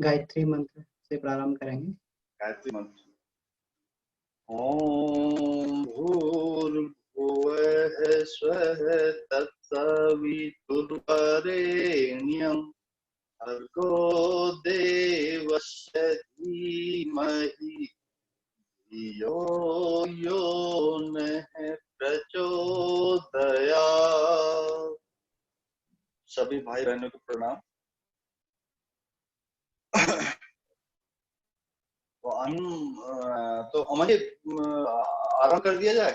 गायत्री मंत्र से प्रारंभ करेंगे। गायत्री मंत्र। ओम भूर्भुवः स्वः तत्सवितुर्वरेण्यं भर्गो देवस्य धीमहि धियो यो नः प्रचोदयात्। सभी भाई बहनों को प्रणाम। तो अमन जी आरंभ कर दिया जाए।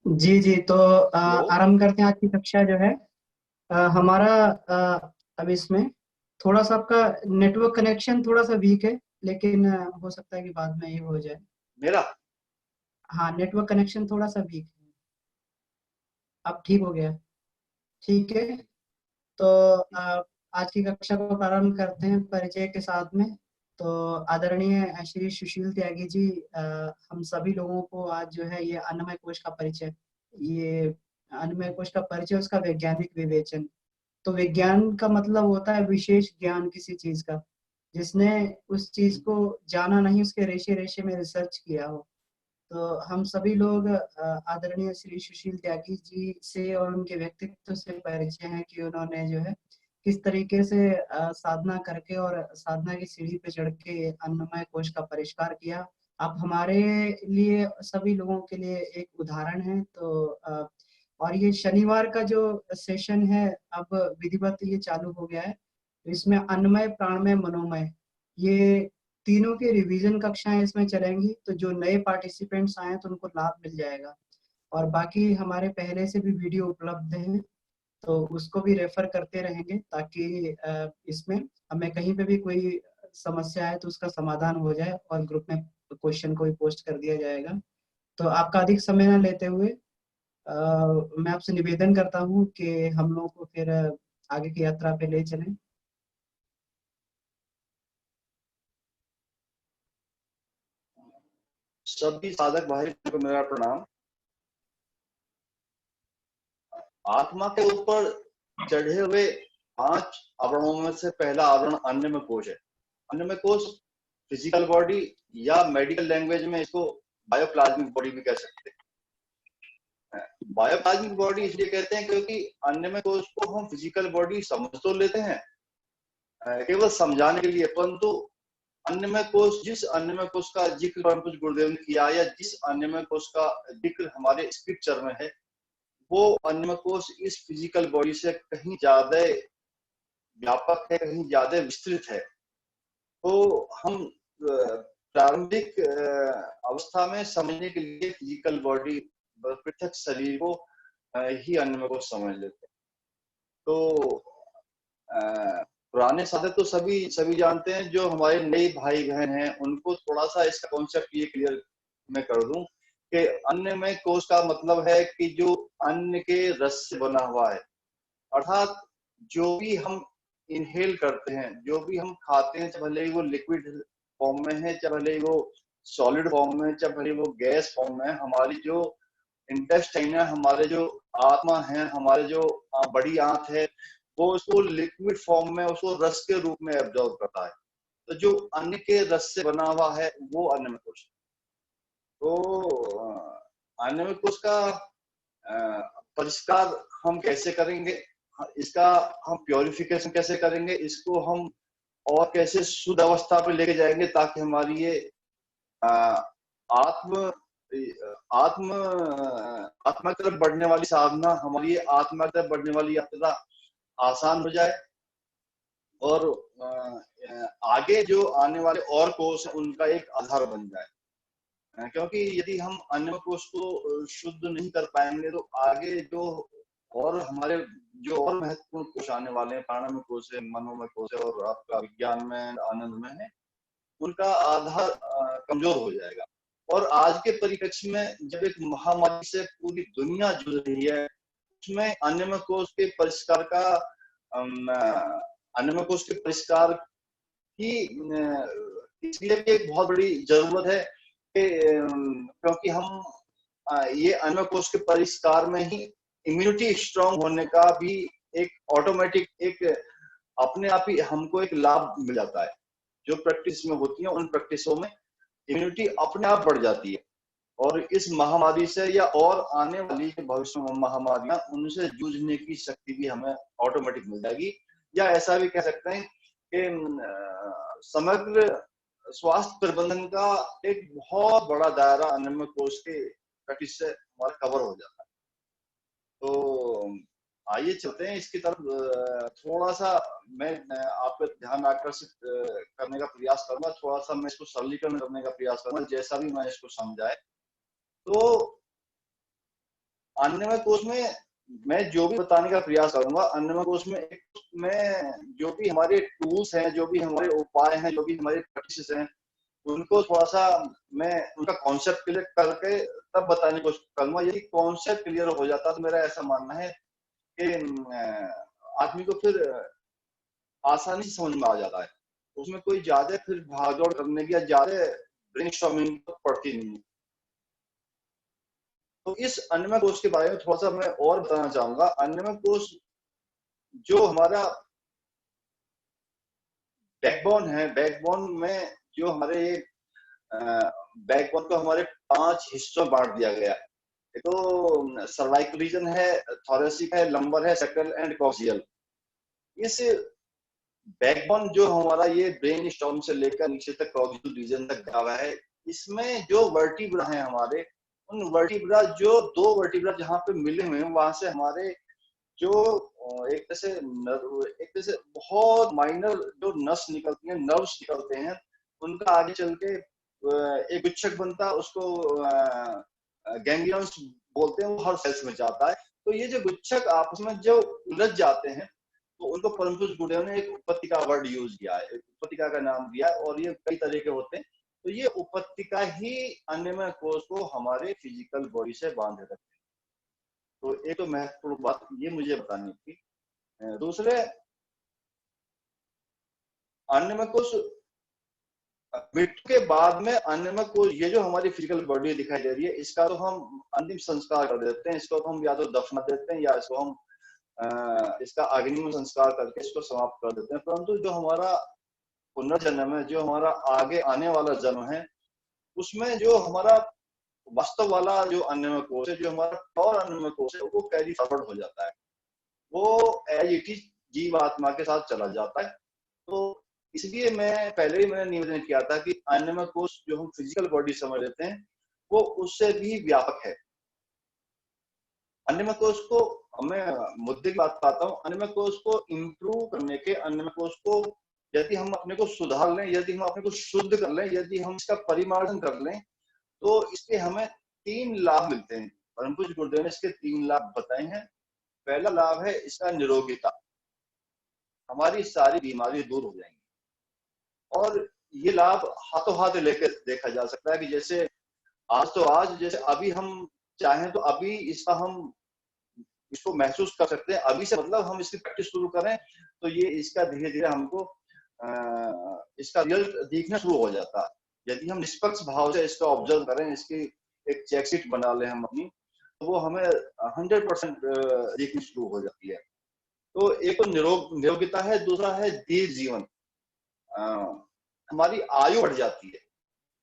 जी तो आरंभ करते हैं आज की कक्षा जो है। हमारा अब इसमें थोड़ा सा आपका नेटवर्क कनेक्शन थोड़ा सा वीक है, लेकिन हो सकता है कि बाद में ये हो जाए। मेरा हाँ, नेटवर्क कनेक्शन थोड़ा सा वीक है। अब ठीक हो गया। ठीक है, तो आज की कक्षा को प्रारंभ करते हैं परिचय के साथ में। तो आदरणीय श्री सुशील त्यागी जी हम सभी लोगों को आज जो है ये अन्नमय कोश का परिचय, ये अन्नमय कोश का परिचय, उसका वैज्ञानिक विवेचन। तो विज्ञान का मतलब होता है विशेष ज्ञान किसी चीज का, जिसने उस चीज को जाना नहीं, उसके रेशे रेशे में रिसर्च किया हो। तो हम सभी लोग आदरणीय श्री सुशील त्यागी जी से और उनके व्यक्तित्व से परिचय हैं कि उन्होंने जो है किस तरीके से साधना करके और साधना की सीढ़ी पे चढ़ के अन्नमय कोश का परिष्कार किया। आप हमारे लिए, सभी लोगों के लिए एक उदाहरण है। तो और ये शनिवार का जो सेशन है अब विधिवत ये चालू हो गया है। इसमें अन्नमय, प्राणमय, मनोमय, ये तीनों के रिवीजन कक्षाएं इसमें चलेंगी। तो जो नए पार्टिसिपेंट्स आए तो उनको लाभ मिल जाएगा। और बाकी हमारे पहले से भी वीडियो उपलब्ध हैं, तो उसको भी रेफर करते रहेंगे ताकि इसमें हमें कहीं पे भी कोई समस्या है तो उसका समाधान हो जाए और ग्रुप में क्वेश्चन को भी पोस्ट कर दिया जाएगा। तो आपका अधिक समय न लेते हुए मैं आपसे निवेदन करता हूँ कि हम लोगों को फिर आगे की यात्रा पे ले चलें। सभी साधक भाई को मेरा प्रणाम। आत्मा के ऊपर चढ़े हुए 5 आवरणों में से पहला आवरण अन्नमय कोश है। अन्नमय कोश फिजिकल बॉडी या मेडिकल लैंग्वेज में इसको बायोप्लाज्मिक बॉडी भी कह सकते हैं। बायोप्लाज्मिक बॉडी इसलिए कहते हैं क्योंकि अन्नमय कोश को हम फिजिकल बॉडी समझ तो लेते हैं केवल समझाने के लिए, परंतु अन्नमय कोश, जिस अन्नमय कोश का जिक्र कुछ गुरुदेव ने किया या जिस अन्नमय कोश का जिक्र हमारे स्क्रिप्चर में है, वो अन्नमय कोश इस फिजिकल बॉडी से कहीं ज्यादा व्यापक है, कहीं ज्यादा विस्तृत है। तो हम प्रारंभिक अवस्था में समझने के लिए फिजिकल बॉडी, पृथक शरीर को ही अन्नमय कोश समझ लेते हैं। तो पुराने साधक तो सभी जानते हैं। जो हमारे नए भाई बहन हैं उनको थोड़ा सा इसका कॉन्सेप्ट ये क्लियर मैं कर दूं कि अन्नमय कोश का मतलब है कि जो अन्न के रस से बना हुआ है, अर्थात जो भी हम इनहेल करते हैं, जो भी हम खाते हैं, चाहे भले ही वो लिक्विड फॉर्म में है, चाहे भले ही वो सॉलिड फॉर्म में, चाहे भले वो गैस फॉर्म में, हमारी जो इंटेस्टाइन है, हमारे जो आत्मा है, हमारे जो बड़ी आंत है, वो उसको लिक्विड फॉर्म में, उसको रस के रूप में एब्जॉर्ब करता है। तो जो अन्न के रस से बना हुआ है वो अन्नमय कोश है। तो अन्नमय कोश का परिष्कार हम कैसे करेंगे, इसका हम प्योरिफिकेशन कैसे करेंगे, इसको हम और कैसे शुद्ध अवस्था पे लेके जाएंगे ताकि हमारी ये आत्मा की तरफ बढ़ने वाली साधना, हमारी आत्मा की तरफ बढ़ने वाली यात्रा आसान हो जाए और आगे जो आने वाले और कोश उनका एक आधार बन जाए। क्योंकि यदि हम अन्नमय कोश को शुद्ध नहीं कर पाएंगे तो आगे जो और हमारे जो और महत्वपूर्ण कोश आने वाले हैं, प्राणमय कोश है, मनोमय कोश है और आपका विज्ञान में, आनंद में है, उनका आधार कमजोर हो जाएगा। और आज के परिप्रेक्ष्य में जब एक महामारी से पूरी दुनिया जूझ रही है, उसमें अन्नमय कोश के परिष्कार का अन्नमय कोश के परिष्कार की इसलिए भी एक बहुत बड़ी जरूरत है कि क्योंकि हम ये अन्नमय कोश के परिष्कार में ही इम्यूनिटी स्ट्रांग होने का भी एक ऑटोमेटिक एक अपने आप ही हमको एक लाभ मिल जाता है। जो प्रैक्टिस में होती है उन प्रैक्टिसों में इम्यूनिटी अपने आप बढ़ जाती है, और इस महामारी से या और आने वाली भविष्य में महामारियां, उनसे जूझने की शक्ति भी हमें ऑटोमेटिक मिल जाएगी। या ऐसा भी कह सकते हैं कि समग्र स्वास्थ्य प्रबंधन का एक बहुत बड़ा दायरा अन्नमय कोश के प्रैक्टिस से हमारा कवर हो जाता है। तो आइए चलते हैं इसकी तरफ। थोड़ा सा मैं आपका ध्यान आकर्षित करने का प्रयास करूंगा, थोड़ा सा मैं इसको सरलीकरण करने का प्रयास करूंगा, जैसा भी मैं इसको समझाए। तो अन्नमय कोश में मैं जो भी बताने का प्रयास करूंगा, अन्नमय कोश में जो भी हमारे टूल्स हैं, जो भी हमारे उपाय हैं, जो भी हमारे प्रैक्टिसेस हैं, उनको थोड़ा सा मैं उनका कॉन्सेप्ट क्लियर करके तब बताने की कोशिश करूंगा। यदि कॉन्सेप्ट क्लियर हो जाता तो मेरा ऐसा मानना है कि आदमी को फिर आसानी से समझ में आ जाता है, उसमें कोई ज्यादा फिर भागदौड़ करने की या ज्यादा ब्रेनस्टॉर्मिंग पड़ती नहीं है। तो इस अन्नमय कोश के बारे में थोड़ा सा मैं और बताना चाहूंगा। अन्नमय कोश जो हमारा बैकबोन है, बैकबोन में जो हमारे बैकबोन को हमारे 5 हिस्सों में बांट दिया गया। तो सर्वाइकल रीजन है, थोरेसिक है, लंबर है, सैक्रल एंड कॉक्सियल। इस बैकबोन जो हमारा ये ब्रेन स्टॉर्म से लेकर नीचे तक कॉक्सियल रीजन तक गया हुआ है, इसमें जो वर्टिब्रा है हमारे, उन वर्टिब्रा जो 2 वर्टिब्रा जहाँ पे मिले हुए हैं, वहां से हमारे जो एक तरह से बहुत माइनर जो नस निकलती है, नर्व्स निकलते हैं, उनका आगे चल के एक गुच्छक बनता है, उसको गैंग्लियंस बोलते हैं, वो हर सेल्स में जाता है। तो ये जो गुच्छक आपस में जो उलझ जाते हैं, तो उनको परमपुरुष गुरुदेव ने एक उपपत्तिका वर्ड यूज किया है, उपपत्तिका का नाम दिया है, और ये कई तरह के होते हैं। तो ये उपपत्तिका ही अन्नमय कोश को हमारे फिजिकल बॉडी से बांधे रखते हैं। तो एक तो महत्वपूर्ण बात ये मुझे बतानी थी। दूसरे, अन्नमय कोश मृत्यु के बाद में अन्नमय कोश, ये जो हमारी फिजिकल बॉडी दिखाई दे रही है, इसका तो हम अंतिम संस्कार कर देते हैं, इसको तो हम या तो दफना देते हैं, या इसको हम इसका अग्नि संस्कार करके इसको समाप्त कर देते हैं। परंतु जो हमारा पुनर्जन्म है, जो हमारा आगे आने वाला जन्म है, उसमें जो हमारा वास्तव वाला जो अन्नमय कोश है, जो हमारा और अन्नमय कोश है, वो कैरी फॉरवर्ड हो जाता है, वो एज इट इज जीवात्मा के साथ चला जाता है। तो इसलिए मैं पहले ही मैंने निवेदन किया था कि अन्नमय कोश जो हम फिजिकल बॉडी समझ लेते हैं, वो उससे भी व्यापक है। अन्नमय कोश को मैं मुद्दे की बात पाता हूँ, अन्नमय कोश को इम्प्रूव करने के, अन्नमय कोश को यदि हम अपने को सुधार लें, यदि हम अपने को शुद्ध कर लें, यदि हम इसका परिमार्जन कर लें, तो इसके हमें 3 लाभ मिलते हैं। परम पूज्य गुरुदेव ने इसके 3 लाभ बताए हैं। पहला लाभ है इसका निरोगिता, हमारी सारी बीमारी दूर हो जाएंगी। और ये लाभ हाथों हाथ लेकर देखा जा सकता है कि जैसे आज तो आज, जैसे अभी हम चाहें तो अभी इसको महसूस कर सकते हैं। अभी से मतलब हम इसकी प्रैक्टिस शुरू करें तो ये इसका धीरे धीरे हमको इसका रिजल्ट दिखना शुरू हो जाता है। यदि हम निष्पक्ष भाव से इसको ऑब्जर्व करें, इसकी एक चेकशीट बना लें हम अपनी, तो वो हमें 100% दिखनी शुरू हो जाती है। तो एक तो निरोगिता है, दूसरा है दीर्घ जीवन, हमारी आयु बढ़ जाती है।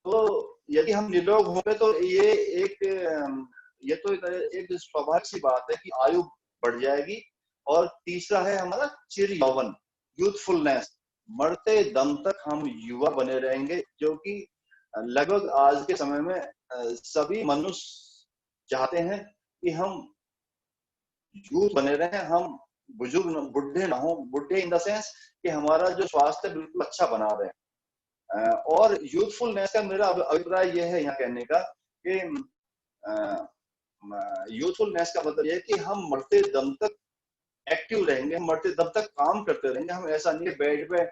तो यदि हम निरोग होंगे तो ये तो एक स्वाभाविक सी बात है कि आयु बढ़ जाएगी। और तीसरा है हमारा चिर यौवन, यूथफुलनेस, मरते दम तक हम युवा बने रहेंगे, जो कि लगभग आज के समय में सभी मनुष्य चाहते हैं कि हम यूथ बने रहें, हम बुजुर्ग बुढ़े ना हो, बुढ़े इन द सेंस कि हमारा जो स्वास्थ्य बिल्कुल अच्छा बना रहे। और यूथफुलनेस का मेरा अभिप्राय यह है यहाँ कहने का कि यूथफुलनेस का मतलब यह है कि हम मरते दम तक एक्टिव रहेंगे, हम मरते दम तक काम करते रहेंगे। हम ऐसा नहीं है बेड पे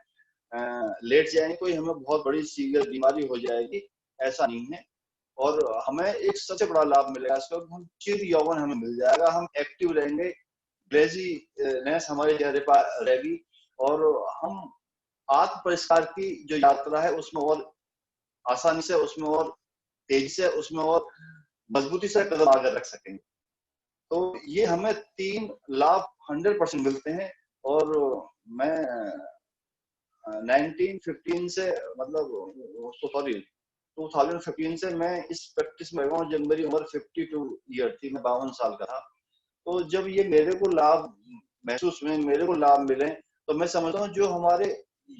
लेट जाएंगे, कोई हमें बहुत बड़ी सीरियस बीमारी हो जाएगी, ऐसा नहीं है। और हमें एक सबसे बड़ा लाभ मिलेगा इसका, हम चिर यौवन हमें मिल जाएगा, हम एक्टिव रहेंगे, लेजीनेस हमारे चेहरे पर रहेगी, और हम आत्म परिष्कार की जो यात्रा है उसमें और आसानी से, उसमें और तेजी से, उसमें और मजबूती से कदम आगे रख सकेंगे। तो ये हमें 3 लाभ 100% मिलते हैं। और मैं 1915 से मतलब सॉरी 2015 से मैं इस प्रैक्टिस में हूँ। जब मेरी उम्र 52 ईयर थी, मैं 52 साल का था। तो जब ये मेरे को लाभ महसूस हुए, मेरे को लाभ मिले, तो मैं समझता हूँ जो हमारे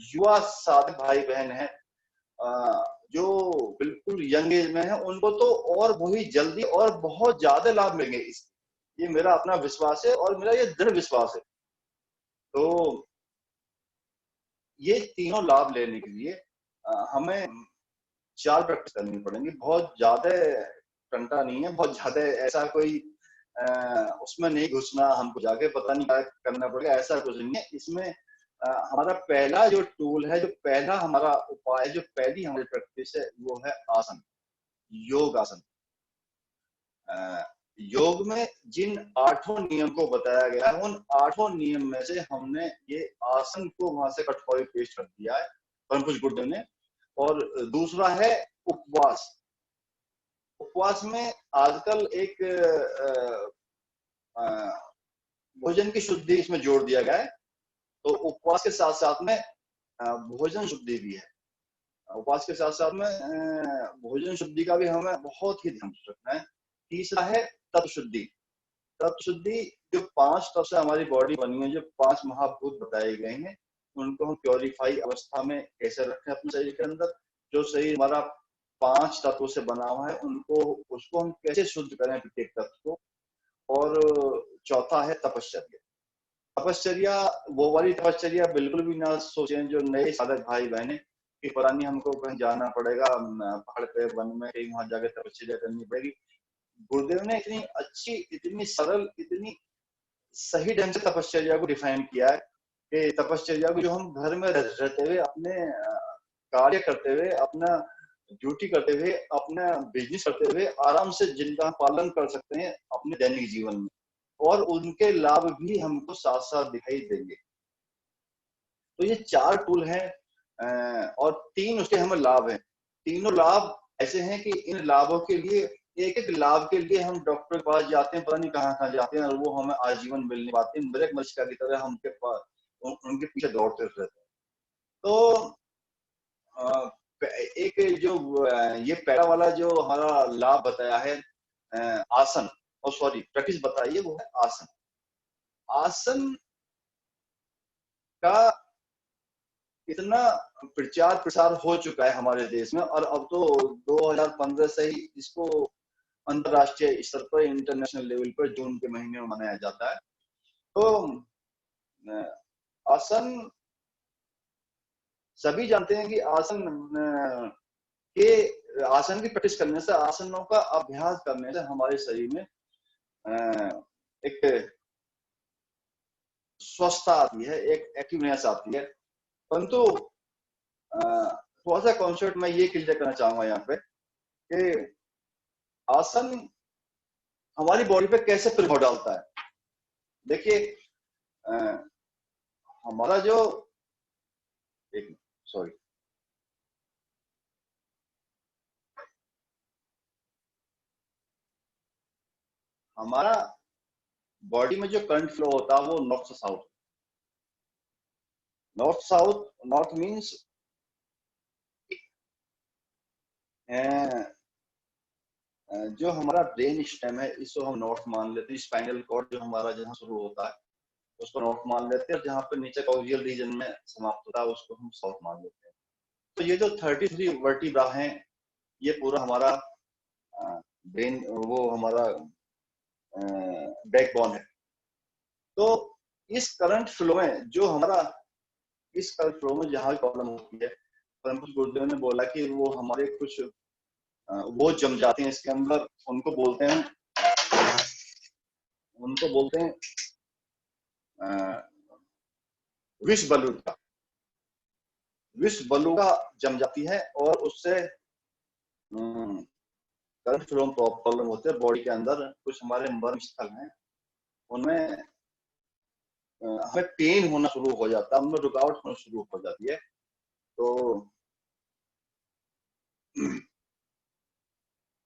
युवा साथी भाई बहन हैं, जो बिल्कुल यंग एज में है, उनको तो और वही जल्दी और बहुत ज्यादा लाभ मिलेंगे। इस ये मेरा अपना विश्वास है और मेरा ये दृढ़ विश्वास है। तो ये तीनों लाभ लेने के लिए हमें 4 प्रैक्टिस करनी पड़ेंगी। बहुत ज्यादा टंटा नहीं है, बहुत ज्यादा ऐसा कोई उसमें नहीं घुसना, हमको जाके पता नहीं क्या करना पड़ेगा, ऐसा कुछ नहीं है। इसमें हमारा पहला जो टूल है, जो पहला हमारा उपाय, जो पहली हमारी प्रैक्टिस है, वो है आसन, योग आसन। योग में जिन 8 नियम को बताया गया है, उन 8 नियम में से हमने ये आसन को वहां से कठपुतली पेश कर दिया है परम पूज्य गुरुदेव ने। और दूसरा है उपवास। उपवास में आजकल एक भोजन की शुद्धि इसमें जोड़ दिया गया है। तो उपवास के साथ साथ में भोजन शुद्धि भी है। उपवास के साथ साथ में भोजन शुद्धि का भी हमें बहुत ही ध्यान रखना है। तीसरा है तत्व शुद्धि। तत्व शुद्धि, जो 5 तत्व से हमारी बॉडी बनी है, जो 5 महाभूत बताए गए हैं, उनको हम प्योरीफाई अवस्था में कैसे रखें अपने शरीर के अंदर। जो शरीर हमारा 5 तत्वों से बना हुआ है, उसको हम कैसे शुद्ध करें प्रत्येक तत्व को। और चौथा है तपश्चर्या। तपश्चर्या वो वाली तपश्चर्या बिल्कुल भी ना सोचें जो नए साधक भाई बहने कि पता नहीं हमको कहीं जाना पड़ेगा, पहाड़ पे वन में कहीं वहां जाके तपश्चर्या करनी पड़ेगी। गुरुदेव ने इतनी अच्छी, इतनी सरल, इतनी सही ढंग से तपश्चर्या को डिफाइन किया है कि तपश्चर्या को जो हम घर में रहते हुए, अपने कार्य करते हुए, अपना ड्यूटी करते हुए, अपना बिजनेस करते हुए आराम से जिनका पालन कर सकते हैं अपने दैनिक जीवन में, और उनके लाभ भी हमको साथ साथ दिखाई देंगे। तो ये 4 टूल हैं और 3 उसके हमें लाभ हैं। तीनों लाभ ऐसे हैं कि इन लाभों के लिए, एक एक लाभ के लिए हम डॉक्टर के पास जाते हैं, पता नहीं कहाँ कहाँ जाते हैं, और वो हमें आजीवन मिल नहीं पाते। मृग मच्छिका की तरह हम उनके पास उनके पीछे दौड़ते रहते हैं। तो एक जो ये पहला वाला जो हमारा लाभ बताया है आसन, और सॉरी प्रैक्टिस बताई है, वो है आसन। आसन का इतना प्रचार प्रसार हो चुका है हमारे देश में, और अब तो 2015 से ही इसको अंतरराष्ट्रीय स्तर पर, इंटरनेशनल लेवल पर जून के महीने में मनाया जाता है। तो आसन सभी जानते हैं कि आसन की प्रैक्टिस करने से, आसनों का अभ्यास करने से हमारे शरीर में एक स्वस्थता आती है, एक एक्टिवनेस आती है। परंतु थोड़ा सा कॉन्सेप्ट मैं ये क्लियर करना चाहूंगा यहाँ पे कि आसन हमारी बॉडी पे कैसे प्रभाव डालता है। देखिए हमारा जो एक सॉरी हमारा बॉडी में जो करंट फ्लो होता है वो नॉर्थ से south. North south, north means जो हमारा ब्रेन स्टेम है, इसको हम नॉर्थ मान लेते हैं। स्पाइनल कॉर्ड जो हमारा जहाँ शुरू होता है उसको नॉर्थ मान लेते हैं, और जहाँ पे नीचे कॉक्सियल रीजन में समाप्त होता है उसको हम साउथ मान लेते हैं। तो ये जो 33 वर्टिब्रा हैं, ये पूरा हमारा ब्रेन, वो हमारा बैकबोन है। तो इस करंट फ्लो में जो हमारा, इस करंट फ्लो में जहाँ प्रॉब्लम होती है, परम गुरुदेव ने बोला कि वो हमारे कुछ वो जम जाते हैं इसके अंदर, उनको बोलते हैं विष बलूका। विष बलूका जम जाती है, और उससे करंट फ्लो में प्रॉब्लम होती है। बॉडी के अंदर कुछ हमारे मर्म स्थल हैं, उनमें हमें पेन होना शुरू हो जाता है, उनमें रुकावट होना शुरू हो जाती है। तो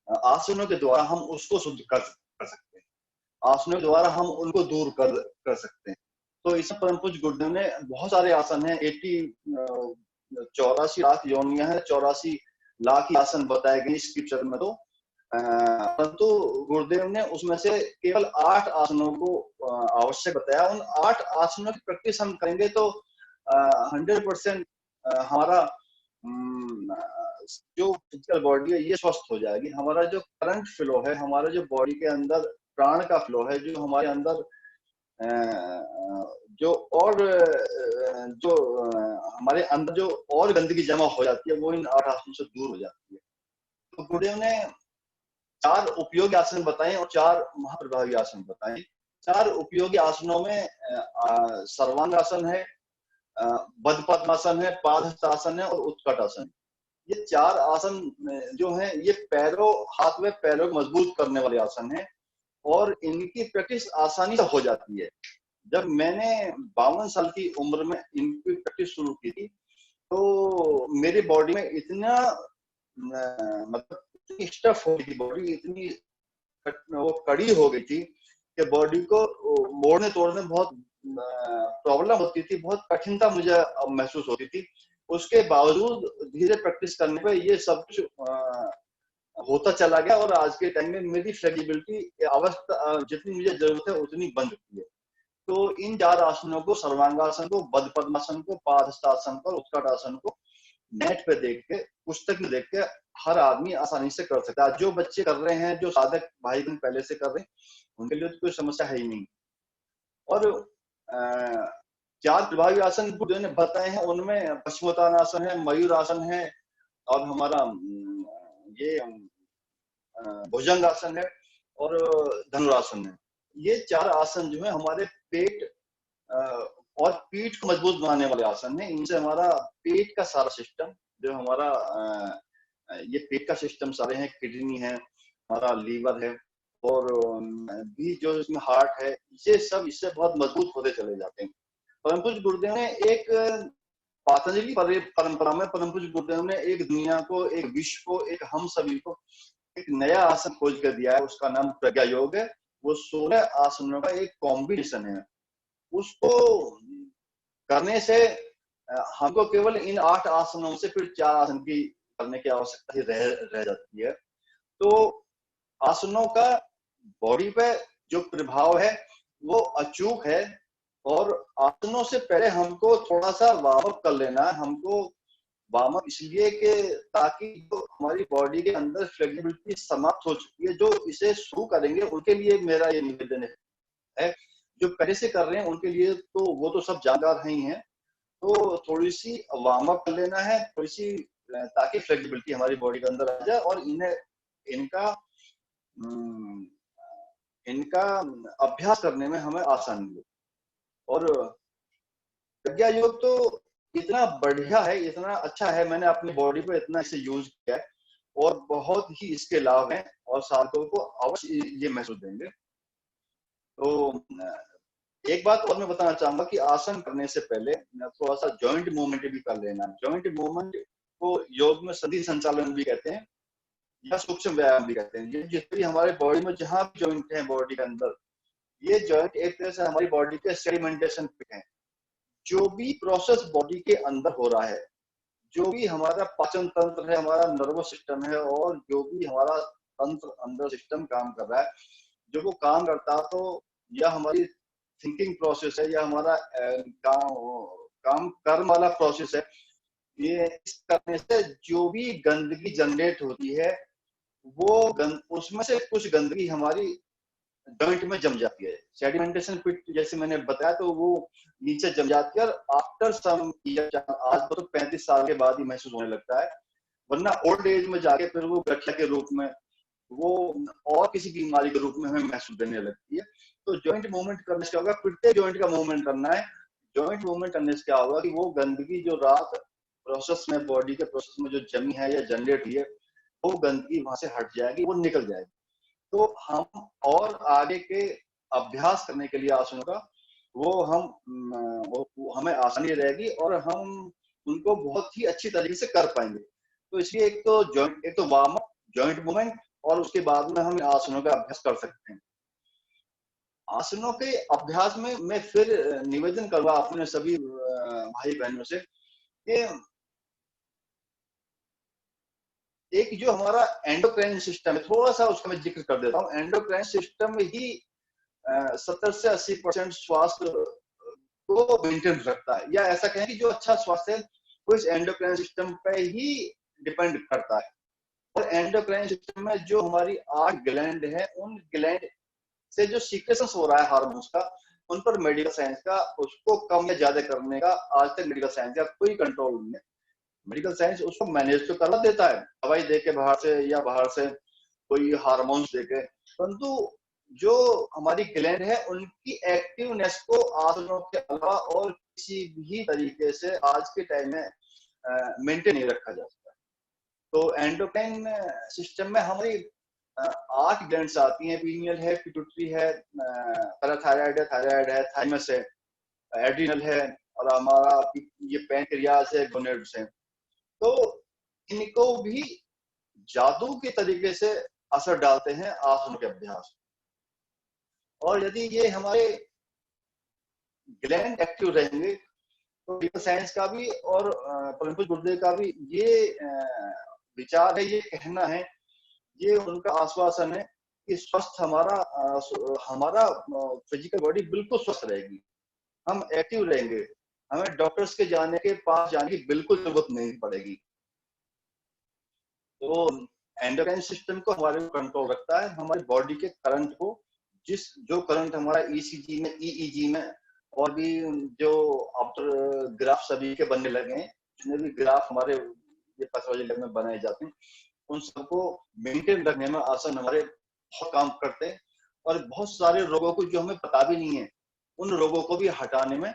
आसनों के द्वारा हम उसको शुद्ध कर सकते हैं। आसनों के द्वारा हम उनको दूर कर सकते हैं। तो इसमें परम पूज्य गुरुदेव ने बहुत सारे आसन हैं, 84 लाख योनियां हैं, 84 लाख ही आसन बताए गए स्क्रिप्चर में। तो परंतु गुरुदेव ने उसमें से केवल 8 आसनों को आवश्यक बताया। उन 8 आसनों की प्रैक्टिस हम करेंगे तो 100% हमारा जो फिजिकल बॉडी है ये स्वस्थ हो जाएगी। हमारा जो करंट फ्लो है, हमारा जो बॉडी के अंदर प्राण का फ्लो है, जो हमारे अंदर जो और जो हमारे अंदर जो और गंदगी जमा हो जाती है वो इन 8 आसनों से दूर हो जाती है। तो गुरुदेव ने 4 उपयोगी आसन बताए और 4 महाप्रभावी आसन बताए। 4 उपयोगी आसनों में सर्वांगासन है, बद्ध पद्मासन है, पादहस्तासन है और उत्कट आसन। ये 4 आसन जो हैं ये पैरों, हाथ में पैरों को मजबूत करने वाले आसन हैं और इनकी प्रैक्टिस आसानी से हो जाती है। जब मैंने 52 साल की उम्र में इनकी प्रैक्टिस शुरू की थी तो मेरी बॉडी में इतना मतलब इतनी स्टफ हो गई थी, बॉडी इतनी वो कड़ी हो गई थी कि बॉडी को मोड़ने तोड़ने बहुत प्रॉब्लम होती थी, बहुत कठिनता मुझे महसूस होती थी। उसके बावजूद धीरे प्रैक्टिस करने पे ये सब कुछ होता चला गया और आज के टाइम में मेरी फ्लेक्सिबिलिटी अवस्था जितनी मुझे जरूरत है उतनी बन चुकी है। तो इन 4 आसनों को, सर्वांगासन को, बद्ध पद्मासन को, पादहस्तासन को, उत्कट आसन को नेट पे देख के, पुस्तक में देख के हर आदमी आसानी से कर सकता है। जो बच्चे कर रहे हैं, जो साधक भाई बहन पहले से कर रहे हैं, उनके लिए तो कोई समस्या है ही नहीं। और 4 प्रभावी आसन गुरुदेव ने बताए हैं, उनमें पश्चिमोत्तानासन है, मयूर आसन है और हमारा ये भुजंगासन है और धनुरासन है। ये 4 आसन जो है हमारे पेट और पीठ को मजबूत बनाने वाले आसन है। इनसे हमारा पेट का सारा सिस्टम जो हमारा ये पेट का सिस्टम सारे हैं, किडनी है, हमारा लीवर है और भी जो इसमें हार्ट है, ये सब इससे बहुत मजबूत होते चले जाते हैं। परम पूज्य गुरुदेव ने एक पतंजलि परंपरा में परम पूज्य गुरुदेव ने एक दुनिया को, एक विश्व को, एक हम सभी को एक नया आसन खोज कर दिया है। उसका नाम प्रज्ञा योग है। वो 16 आसनों का एक कॉम्बिनेशन है। उसको करने से हमको केवल इन 8 आसनों से फिर 4 आसन की करने की आवश्यकता ही रह जाती है। तो आसनों का बॉडी पे जो प्रभाव है वो अचूक है और आसनों से पहले हमको थोड़ा सा वार्म अप कर लेना है। हमको वार्म अप इसलिए कि ताकि जो हमारी बॉडी के अंदर फ्लेक्सिबिलिटी समाप्त हो चुकी है, जो इसे शुरू करेंगे उनके लिए मेरा ये निवेदन है। जो पहले से कर रहे हैं उनके लिए तो वो तो सब जानकार ही हैं, तो थोड़ी सी वार्म अप कर लेना है, थोड़ी सी, ताकि फ्लेक्सिबिलिटी हमारी बॉडी के अंदर आ जाए और इनका अभ्यास करने में हमें आसानी हो। और प्रज्ञा योग तो इतना बढ़िया है, इतना अच्छा है, मैंने अपनी बॉडी पे इतना इसे यूज किया है और बहुत ही इसके लाभ हैं और साधकों को अवश्य ये महसूस देंगे। तो एक बात और मैं बताना चाहूंगा कि आसन करने से पहले थोड़ा सा जॉइंट मूवमेंट भी कर लेना। जॉइंट मूवमेंट को योग में संधि संचालन भी कहते हैं या सूक्ष्म व्यायाम भी कहते हैं। ये जितनी हमारे बॉडी में जहां भी जॉइंट है बॉडी के अंदर, ये जॉइंट एक तरह से हमारी बॉडी के सेडिमेंटेशन पे है। जो भी प्रोसेस बॉडी के अंदर हो रहा है, जो भी हमारा पाचन तंत्र है, हमारा नर्वस सिस्टम है और जो भी हमारा तंत्र अंदर सिस्टम काम कर रहा है, जो वो काम करता है तो या हमारी थिंकिंग प्रोसेस है या हमारा काम कर्म वाला प्रोसेस है, ये इस करने से जो भी गंदगी जनरेट होती है वो उसमें से कुछ गंदगी हमारी जॉइंट में जम जाती है। सेडिमेंटेशन पिट जैसे मैंने बताया तो वो नीचे जम जाती है और आफ्टर सम आज तो 35 साल के बाद ही महसूस होने लगता है, वरना ओल्ड एज में जाके फिर वो गठिया के रूप में, वो और किसी बीमारी के रूप में हमें महसूस देने लगती है। तो जॉइंट मूवमेंट करने से क्या होगा, प्रत्येक जॉइंट का मूवमेंट करना है। जॉइंट मूवमेंट करने से क्या होगा कि वो गंदगी जो रात प्रोसेस में, बॉडी के प्रोसेस में जो जमी है या जनरेट हुई है, वो गंदगी वहां से हट जाएगी, वो निकल जाएगी। तो हम और आगे के अभ्यास करने के लिए आसनों का वो हमें आसानी रहेगी और हम उनको बहुत ही अच्छी तरीके से कर पाएंगे। तो इसलिए एक तो वार्म अप, जॉइंट मूवमेंट और उसके बाद में हम आसनों का अभ्यास कर सकते हैं। आसनों के अभ्यास में मैं फिर निवेदन करूंगा अपने सभी भाई बहनों से कि एक जो हमारा एंडोक्राइन सिस्टम है, थोड़ा सा उसका मैं जिक्र कर देता हूँ। एंडोक्राइन सिस्टम ही 70 से 80% स्वास्थ्य को मेंटेन रखता है, या ऐसा कहें कि जो अच्छा स्वास्थ्य है वो इस एंडोक्राइन सिस्टम पे ही डिपेंड करता है। और एंडोक्राइन सिस्टम में जो हमारी 8 ग्लैंड है, उन ग्लैंड से जो सीक्रेशन हो रहा है हार्मोन्स का, उन पर मेडिकल साइंस का उसको कम या ज्यादा करने का आज तक मेडिकल साइंस का कोई कंट्रोल नहीं है। मेडिकल साइंस उसको मैनेज तो करवा देता है दवाई देके बाहर से, या बाहर से कोई हार्मोन्स देके, परंतु जो हमारी ग्लैंड है उनकी एक्टिवनेस को आसनों के अलावा और किसी भी तरीके से आज के टाइम में मेंटेन नहीं रखा जा सकता। तो एंडोक्राइन सिस्टम में हमारी 8 ग्लैंड्स आती हैं। पीनियल है, पिट्यूटरी है, थायराइड है, थाइमस है, एड्रिनल है, और हमारा ये पैंक्रियाज है, गोनेड्स है। तो इनको भी जादू के तरीके से असर डालते हैं आसनों के अभ्यास। और यदि ये हमारे ग्लैंड एक्टिव रहेंगे तो मेडिकल साइंस का भी और परमपुरुष गुरुदेव का भी ये विचार है, ये कहना है, ये उनका आश्वासन है कि स्वस्थ हमारा फिजिकल बॉडी बिल्कुल स्वस्थ रहेगी, हम एक्टिव रहेंगे, हमें डॉक्टर्स के पास जाने की बिल्कुल जरूरत नहीं पड़ेगी। तो एंडोक्राइन सिस्टम को हमारे कंट्रोल रखता है, हमारी बॉडी के करंट को, जो करंट हमारा ईसीजी में, ईईजी में, और भी जो आफ्टर ग्राफ सभी के बनने लगे हैं, जितने भी ग्राफ हमारे ये पैथोलॉजी लैब में बनाए जाते हैं, उन सबको मेंटेन रखने में आसन हमारे बहुत काम करते हैं। और बहुत सारे रोगों को जो हमें पता भी नहीं है, उन रोगों को भी हटाने में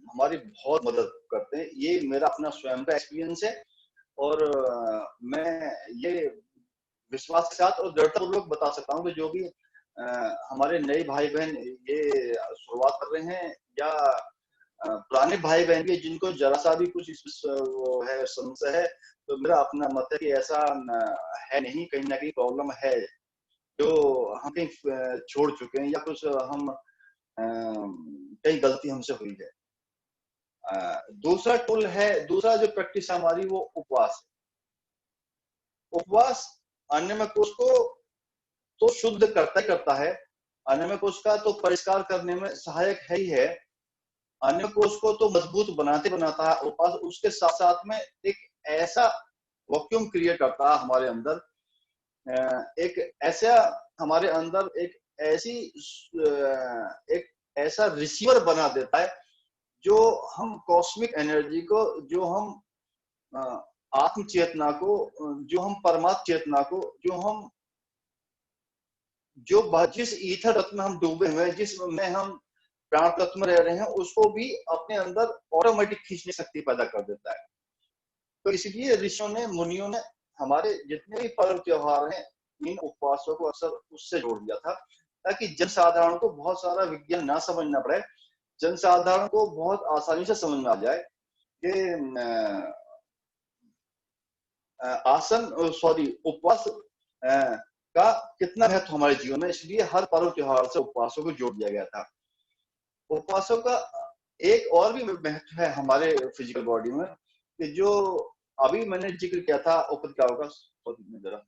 हमारी बहुत मदद करते हैं। ये मेरा अपना स्वयं का एक्सपीरियंस है, और मैं ये विश्वास के साथ और दृढ़तापूर्वक बता सकता हूँ कि जो भी हमारे नए भाई बहन ये शुरुआत कर रहे हैं, या पुराने भाई बहन भी जिनको जरा सा भी कुछ वो है, समस्या है, तो मेरा अपना मत है कि ऐसा है नहीं, कहीं ना कहीं प्रॉब्लम है जो हम कहीं छोड़ चुके हैं, या कुछ हम कहीं गलती हमसे हुई है। दूसरा टूल है, दूसरा जो प्रैक्टिस हमारी, वो उपवास। उपवास अन्नमय कोश को तो शुद्ध करता है, अन्नमय कोश का तो परिष्कार करने में सहायक है ही है, अन्नमय कोश को तो मजबूत बनाता है उपवास। उसके साथ साथ में एक ऐसा वैक्यूम क्रिएट करता है हमारे अंदर, हमारे अंदर एक ऐसा रिसीवर बना देता है, जो हम कॉस्मिक एनर्जी को, जो हम आत्म चेतना को, जो हम परमात्म चेतना को, जिस ईथर तत्व में हम डूबे हुए हैं, जिसमें हम प्राण तत्व में रह रहे हैं, उसको भी अपने अंदर ऑटोमेटिक खींचने शक्ति पैदा कर देता है। तो इसलिए ऋषियों ने, मुनियों ने हमारे जितने भी पर्व त्योहार हैं, इन उपवासों को अक्सर उससे जोड़ दिया था, ताकि जनसाधारण को बहुत सारा विज्ञान ना समझना पड़े, जनसाधारण को बहुत आसानी से समझ में आ जाए कि उपवास का कितना महत्व हमारे जीवन में। इसलिए हर पर्व त्योहार से उपवासों को जोड़ दिया गया था। उपवासों का एक और भी महत्व है हमारे फिजिकल बॉडी में, कि जो अभी मैंने जिक्र किया था उपत्याओं का। जरा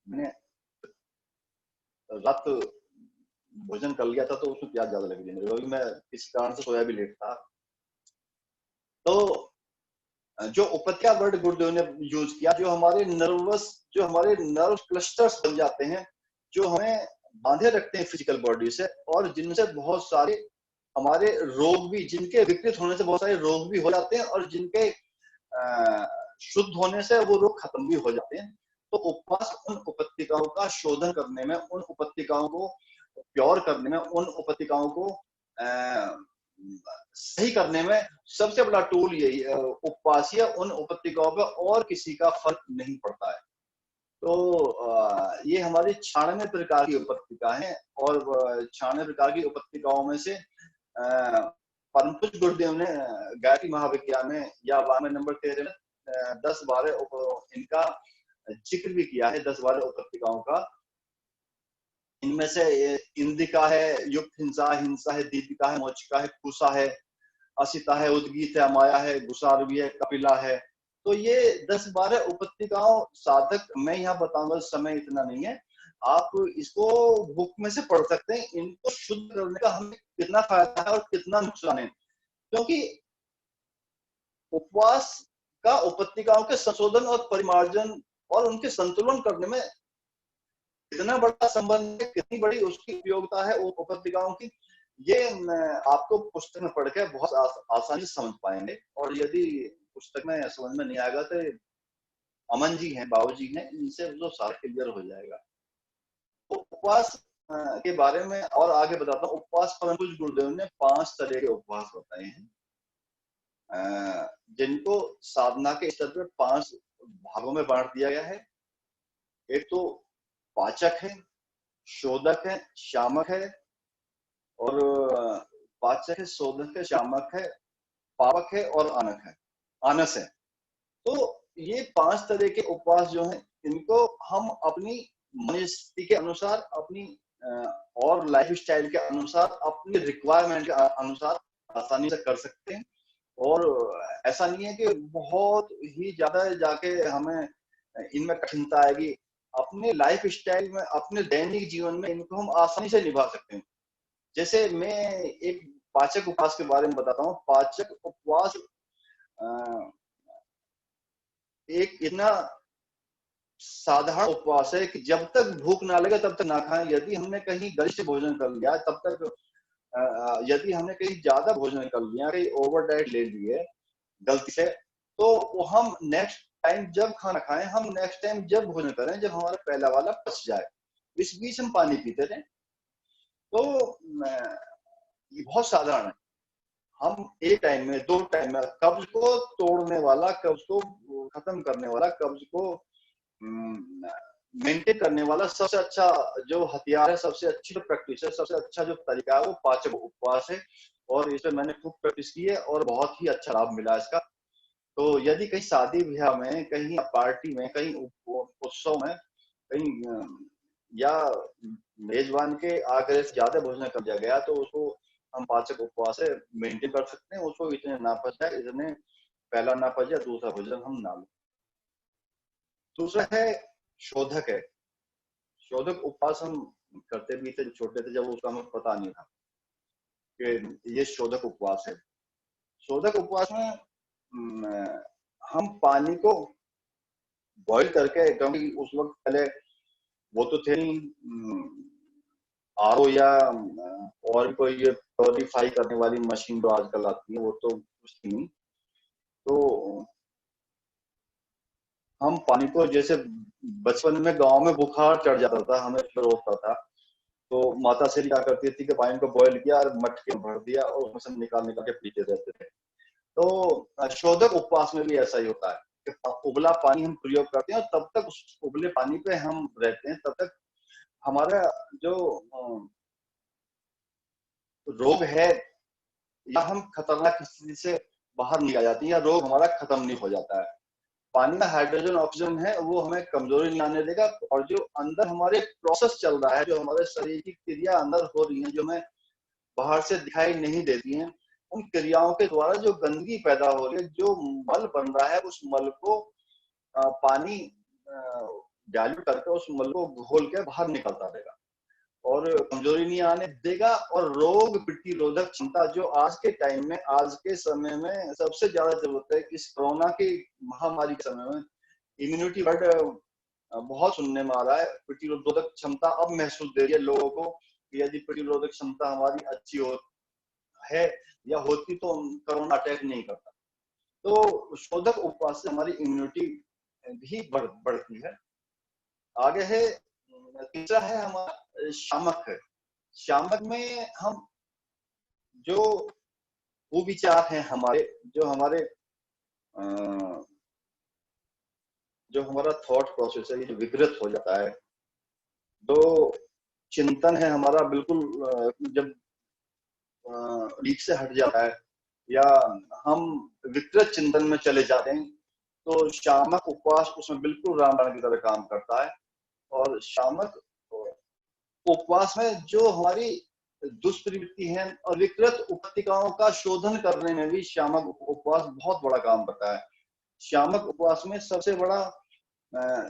मैंने रात भोजन कर लिया था, तो उसमें प्याज ज्यादा लग गई मेरे, मैं किसी कारण से सोया भी लेट था। तो जो उपत्या वर्ड गुरुदेव ने यूज किया, जो हमारे नर्व क्लस्टर्स बन जाते हैं, जो हमें बांधे रखते हैं फिजिकल बॉडी से, और जिनसे बहुत सारे हमारे रोग भी, जिनके विकृत होने से बहुत सारे रोग भी हो जाते हैं, और जिनके शुद्ध होने से वो रोग खत्म भी हो जाते हैं। तो उपवास उन उपत्तिकाओं का शोधन करने में, उन उपत्तिकाओं को प्योर करने में, उन उपत्तिकाओं को सही करने में सबसे बड़ा टूल यही है। उपवास या उन उपत्तिकाओं पर और किसी का फर्क नहीं पड़ता है। तो ये हमारी 96 प्रकार की उपत्तिका है, और 96 प्रकार की उपत्तिकाओं में से परम पूज्य गुरुदेव ने गायत्री महाविज्ञान में, या वामन नंबर 13 में 10-12 इनका जिक्र भी किया है, 10-12 उपपत्तिकाओं का। इनमें से इंदिका है, युक्त हिंसा, हिंसा है, दीपिका है, मोचिका है, कुसा है, असिता है, उद्गीत है, अमाया है, गुसारवी है, कपिला है। तो ये 10-12 उपपत्तिकाओं साधक मैं यहाँ बताऊंगा, समय इतना नहीं है, आप इसको बुक में से पढ़ सकते हैं। इनको शुद्ध करने का हमें कितना फायदा है और कितना नुकसान है, क्योंकि उपवास का उपपत्तिकाओं के संशोधन और परिमार्जन और उनके संतुलन करने में कितना बड़ा संबंध है, कितनी बड़ी उसकी उपयोगिता है उपपत्तिकाओं की, ये आपको पुस्तक में पढ़ के बहुत आसानी से समझ पाएंगे। और यदि पुस्तक में समझ में नहीं आएगा तो अमन जी हैं, बाबू जी हैं, इनसे जो सारा क्लियर हो जाएगा। तो उपवास के बारे में और आगे बताता हूँ। उपवास परम पूज्य गुरुदेव ने 5 तरह के उपवास बताए हैं, जिनको साधना के स्तर पर 5 भागों में बांट दिया गया है। एक तो पाचक है, शोधक है, शामक है, और पाचक है, शोधक है, शामक है, पावक है और आनक है, आनस है। तो ये 5 तरह के उपवास जो हैं, इनको हम अपनी मनस्थिति के अनुसार, अपनी और लाइफ स्टाइल के अनुसार, अपनी रिक्वायरमेंट के अनुसार आसानी से कर सकते हैं। और ऐसा नहीं है कि बहुत ही ज्यादा जाके हमें इनमें कठिनता आएगी। अपने लाइफ स्टाइल में, अपने दैनिक जीवन में इनको हम आसानी से निभा सकते हैं। जैसे मैं एक पाचक उपवास के बारे में बताता हूँ। पाचक उपवास एक इतना साधारण उपवास है कि जब तक भूख ना लगे तब तक ना खाएं। यदि हमने कहीं गरिष्ठ भोजन कर लिया तब तक, यदि हमने कहीं ज्यादा भोजन कर लिया, कहीं ओवर डाइट ले लिए गलती से, तो हम नेक्स्ट टाइम जब खाना खाएं, हम नेक्स्ट टाइम जब भोजन करें, जब हमारा पहला वाला पच जाए, इस बीच हम पानी पीते रहें। तो ये बहुत साधारण है। हम एक टाइम में, 2 टाइम में कब्ज को तोड़ने वाला, कब्ज को खत्म करने वाला, कब्ज को मेंटेन करने वाला सबसे अच्छा जो हथियार है, सबसे अच्छी जो प्रैक्टिस है, सबसे अच्छा जो तरीका है, वो पाचक उपवास है। और इसे मैंने खूब प्रैक्टिस की है और बहुत ही अच्छा लाभ मिला इसका। तो यदि कहीं शादी ब्याह में, कहीं पार्टी में, कहीं उत्सव में, कहीं या मेजबान के आग्रह से ज्यादा भोजन कर दिया गया, तो उसको हम पाचक उपवास से मेंटेन कर सकते हैं। उसको इतने ना पच जाए, इतने पहला ना पच जाए, दूसरा भोजन हम ना लें। दूसरा है शोधक है। शोधक उपवास हम करते भी थे, छोटे थे जब, उसका हमें पता नहीं था कि ये शोधक उपवास है। शोधक उपवास में हम पानी को बॉईल करके, क्योंकि उस वक्त पहले वो तो थे नहीं आरओ या और कोई ये प्योरीफाई करने वाली मशीन जो आजकल आती है, वो तो कुछ नहीं। तो हम पानी को, जैसे बचपन में गांव में बुखार चढ़ जाता था, हमें फिर होता था, तो माता श्री क्या करती थी कि पानी को बॉईल किया और मटके में भर दिया और उसमें से निकाल निकाल के पीते रहते थे। तो शोधक उपवास में भी ऐसा ही होता है कि उबला पानी हम प्रयोग करते हैं, और तब तक उस उबले पानी पे हम रहते हैं, तब तक हमारा जो रोग है, या हम खतरनाक स्थिति से बाहर नहीं आ जाती है, या रोग हमारा खत्म नहीं हो जाता है। पानी में हाइड्रोजन ऑक्सीजन है, वो हमें कमजोरी नहीं आने देगा। और जो अंदर हमारे प्रोसेस चल रहा है, जो हमारे शरीर की क्रिया अंदर हो रही है, जो हमें बाहर से दिखाई नहीं देती हैं, उन क्रियाओं के द्वारा जो गंदगी पैदा हो रही है, जो मल बन रहा है, उस मल को पानी डाइल्यूट करके उस मल को घोल के बाहर निकलता रहेगा और कमजोरी नहीं आने देगा। और रोग प्रतिरोधक क्षमता, जो आज के टाइम में, आज के समय में सबसे ज्यादा जरूरत है, इस कोरोना की महामारी के समय में इम्यूनिटी वर्ड बहुत सुनने में आ रहा है। प्रतिरोधक क्षमता अब महसूस दे रही है लोगों को कि यदि प्रतिरोधक क्षमता हमारी अच्छी है या होती तो कोरोना अटैक नहीं करता। तो शोधक उपवास से हमारी इम्यूनिटी भी बढ़ती है। आगे है, तीसरा है हमारा शामक है। शामक में हम जो वो विचार हैं हमारे, जो हमारा थॉट प्रोसेस है, ये जो विकृत हो जाता है, जो चिंतन है हमारा बिल्कुल जब लीक से हट जाता है, या हम विकृत चिंतन में चले जाते हैं, तो शामक उपवास उसमें बिल्कुल रामबाण की तरह काम करता है। और शामक उपवास में जो हमारी दुष्प्रवृत्ति है और विकृत उपतिकाओं का शोधन करने में भी शामक उपवास बहुत बड़ा काम करता है। शामक उपवास में सबसे बड़ा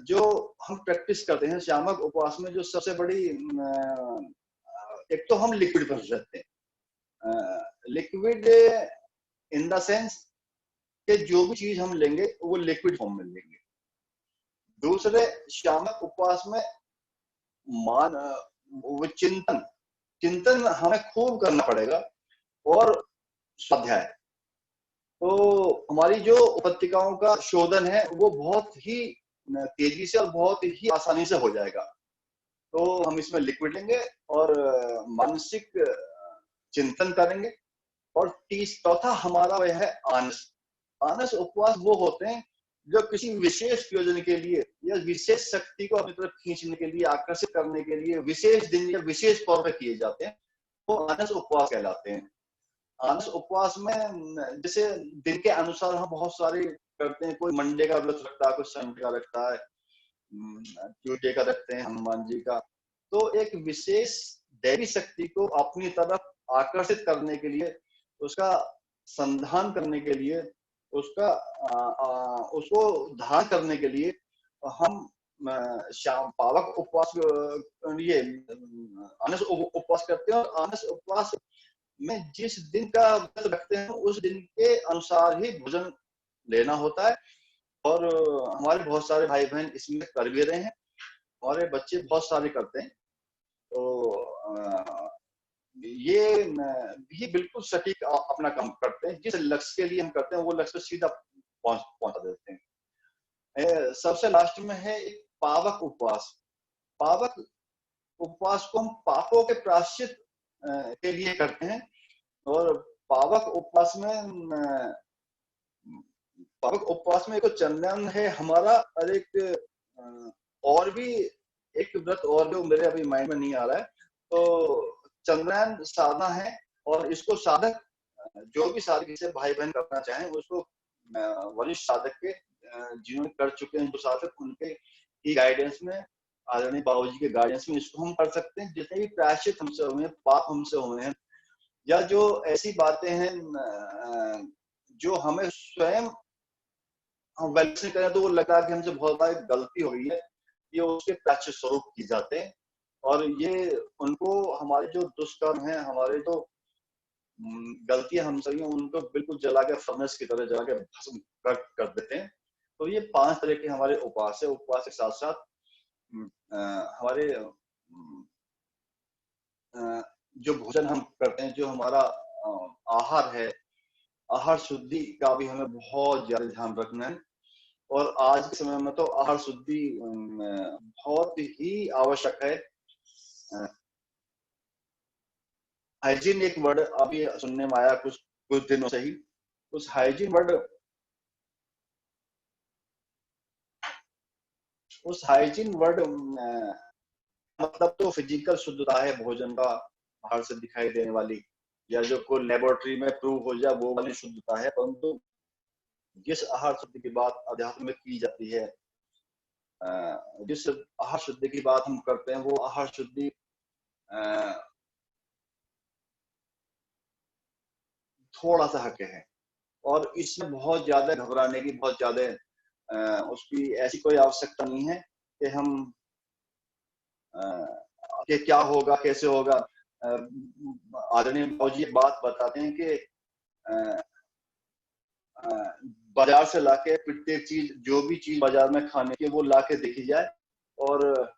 जो हम प्रैक्टिस करते हैं, शामक उपवास में जो सबसे बड़ी एक तो हम लिक्विड पर रहते हैं, लिक्विड इन द सेंस कि जो भी चीज हम लेंगे वो लिक्विड फॉर्म में लेंगे। दूसरे, शामक उपवास में मान वो चिंतन हमें खूब करना पड़ेगा और स्वाध्याय। तो हमारी जो उपत्तिकाओं का शोधन है वो बहुत ही तेजी से और बहुत ही आसानी से हो जाएगा। तो हम इसमें लिक्विड लेंगे और मानसिक चिंतन करेंगे। और चौथा हमारा वह है आनस। आनस उपवास वो होते हैं जो किसी विशेष प्रयोजन के लिए या विशेष शक्ति को अपनी तरफ खींचने के लिए, आकर्षित करने के लिए विशेष दिन या विशेष तौर पर किए जाते हैं, वो आनस उपवास कहलाते हैं। आनस उपवास में जैसे दिन के अनुसार हम बहुत सारे करते हैं, कोई मंडे का व्रत रखता है, कोई संडे का रखता है, ट्यूसडे का रखते हैं हनुमान जी का। तो एक विशेष दैवी शक्ति को अपनी तरफ आकर्षित करने के लिए, उसका संधान करने के लिए, उसका उसको धारण करने के लिए हम शाम पावक उपवास ये आनस उपवास करते हैं। और आनस उपवास में जिस दिन का व्रत रखते हैं उस दिन के अनुसार ही भोजन लेना होता है। और हमारे बहुत सारे भाई बहन इसमें कर भी रहे हैं, हमारे बच्चे बहुत सारे करते हैं। तो ये भी बिल्कुल सटीक अपना काम करते हैं। जिस लक्ष्य के लिए हम करते हैं वो लक्ष्य सीधा पहुंचा देते हैं। सबसे लास्ट में है एक पावक उपवास। पावक उपवास को हम पापों के प्रायश्चित के लिए करते हैं। और पावक उपवास में एक चंदन है हमारा, और एक और भी एक व्रत और जो मेरे अभी माइंड में नहीं आ रहा है। तो चंद्रयान साधना है, और इसको साधक जो भी साधक इसे भाई बहन करना चाहें उसको वरिष्ठ साधक के जिन्होंने कर चुके हैं जो साधक, उनके ही गाइडेंस में, आदरणीय बाबूजी के गाइडेंस में इसको हम कर सकते हैं। जितने भी प्रायश्चित हमसे हुए हैं, पाप हमसे हुए हैं, या जो ऐसी बातें हैं जो हमें स्वयं हम वैल्यूशन करें तो वो लगा कि हमसे बहुत बड़ी गलती हो गई है, ये उसके प्रायश्चित स्वरूप की जाते हैं। और ये उनको हमारे जो दुष्कर्म है, हमारे जो गलतियां हम सही हैं, उनको बिल्कुल जला के फर्नेस की तरह जला के भस्म कर देते हैं। तो ये 5 तरह के हमारे उपवास है। उपवास के साथ साथ हमारे जो भोजन हम करते हैं, जो हमारा आहार है, आहार शुद्धि का भी हमें बहुत ज्यादा ध्यान रखना है। और आज के समय में तो आहार शुद्धि बहुत ही आवश्यक है। हाइजीन एक वर्ड अभी सुनने में आया कुछ दिनों से ही। उस हाइजीन वर्ड, मतलब तो फिजिकल शुद्धता है भोजन का, बाहर से दिखाई देने वाली, या जो कोई लेबोरेटरी में प्रूव हो जाए वो वाली शुद्धता है। परंतु जिस आहार शुद्धि की बात अध्यात्म में की जाती है, जिस आहार शुद्धि की बात हम करते हैं, वो आहार शुद्धि थोड़ा सा हटके है। और इसमें बहुत ज्यादा घबराने की, बहुत ज्यादा उसकी ऐसी कोई आवश्यकता नहीं है कि हम कि क्या होगा, कैसे होगा। आदरणीय बाबूजी एक बात बताते हैं कि बाजार से लाके प्रत्येक चीज, जो भी चीज बाजार में खाने की वो लाके देखी जाए, और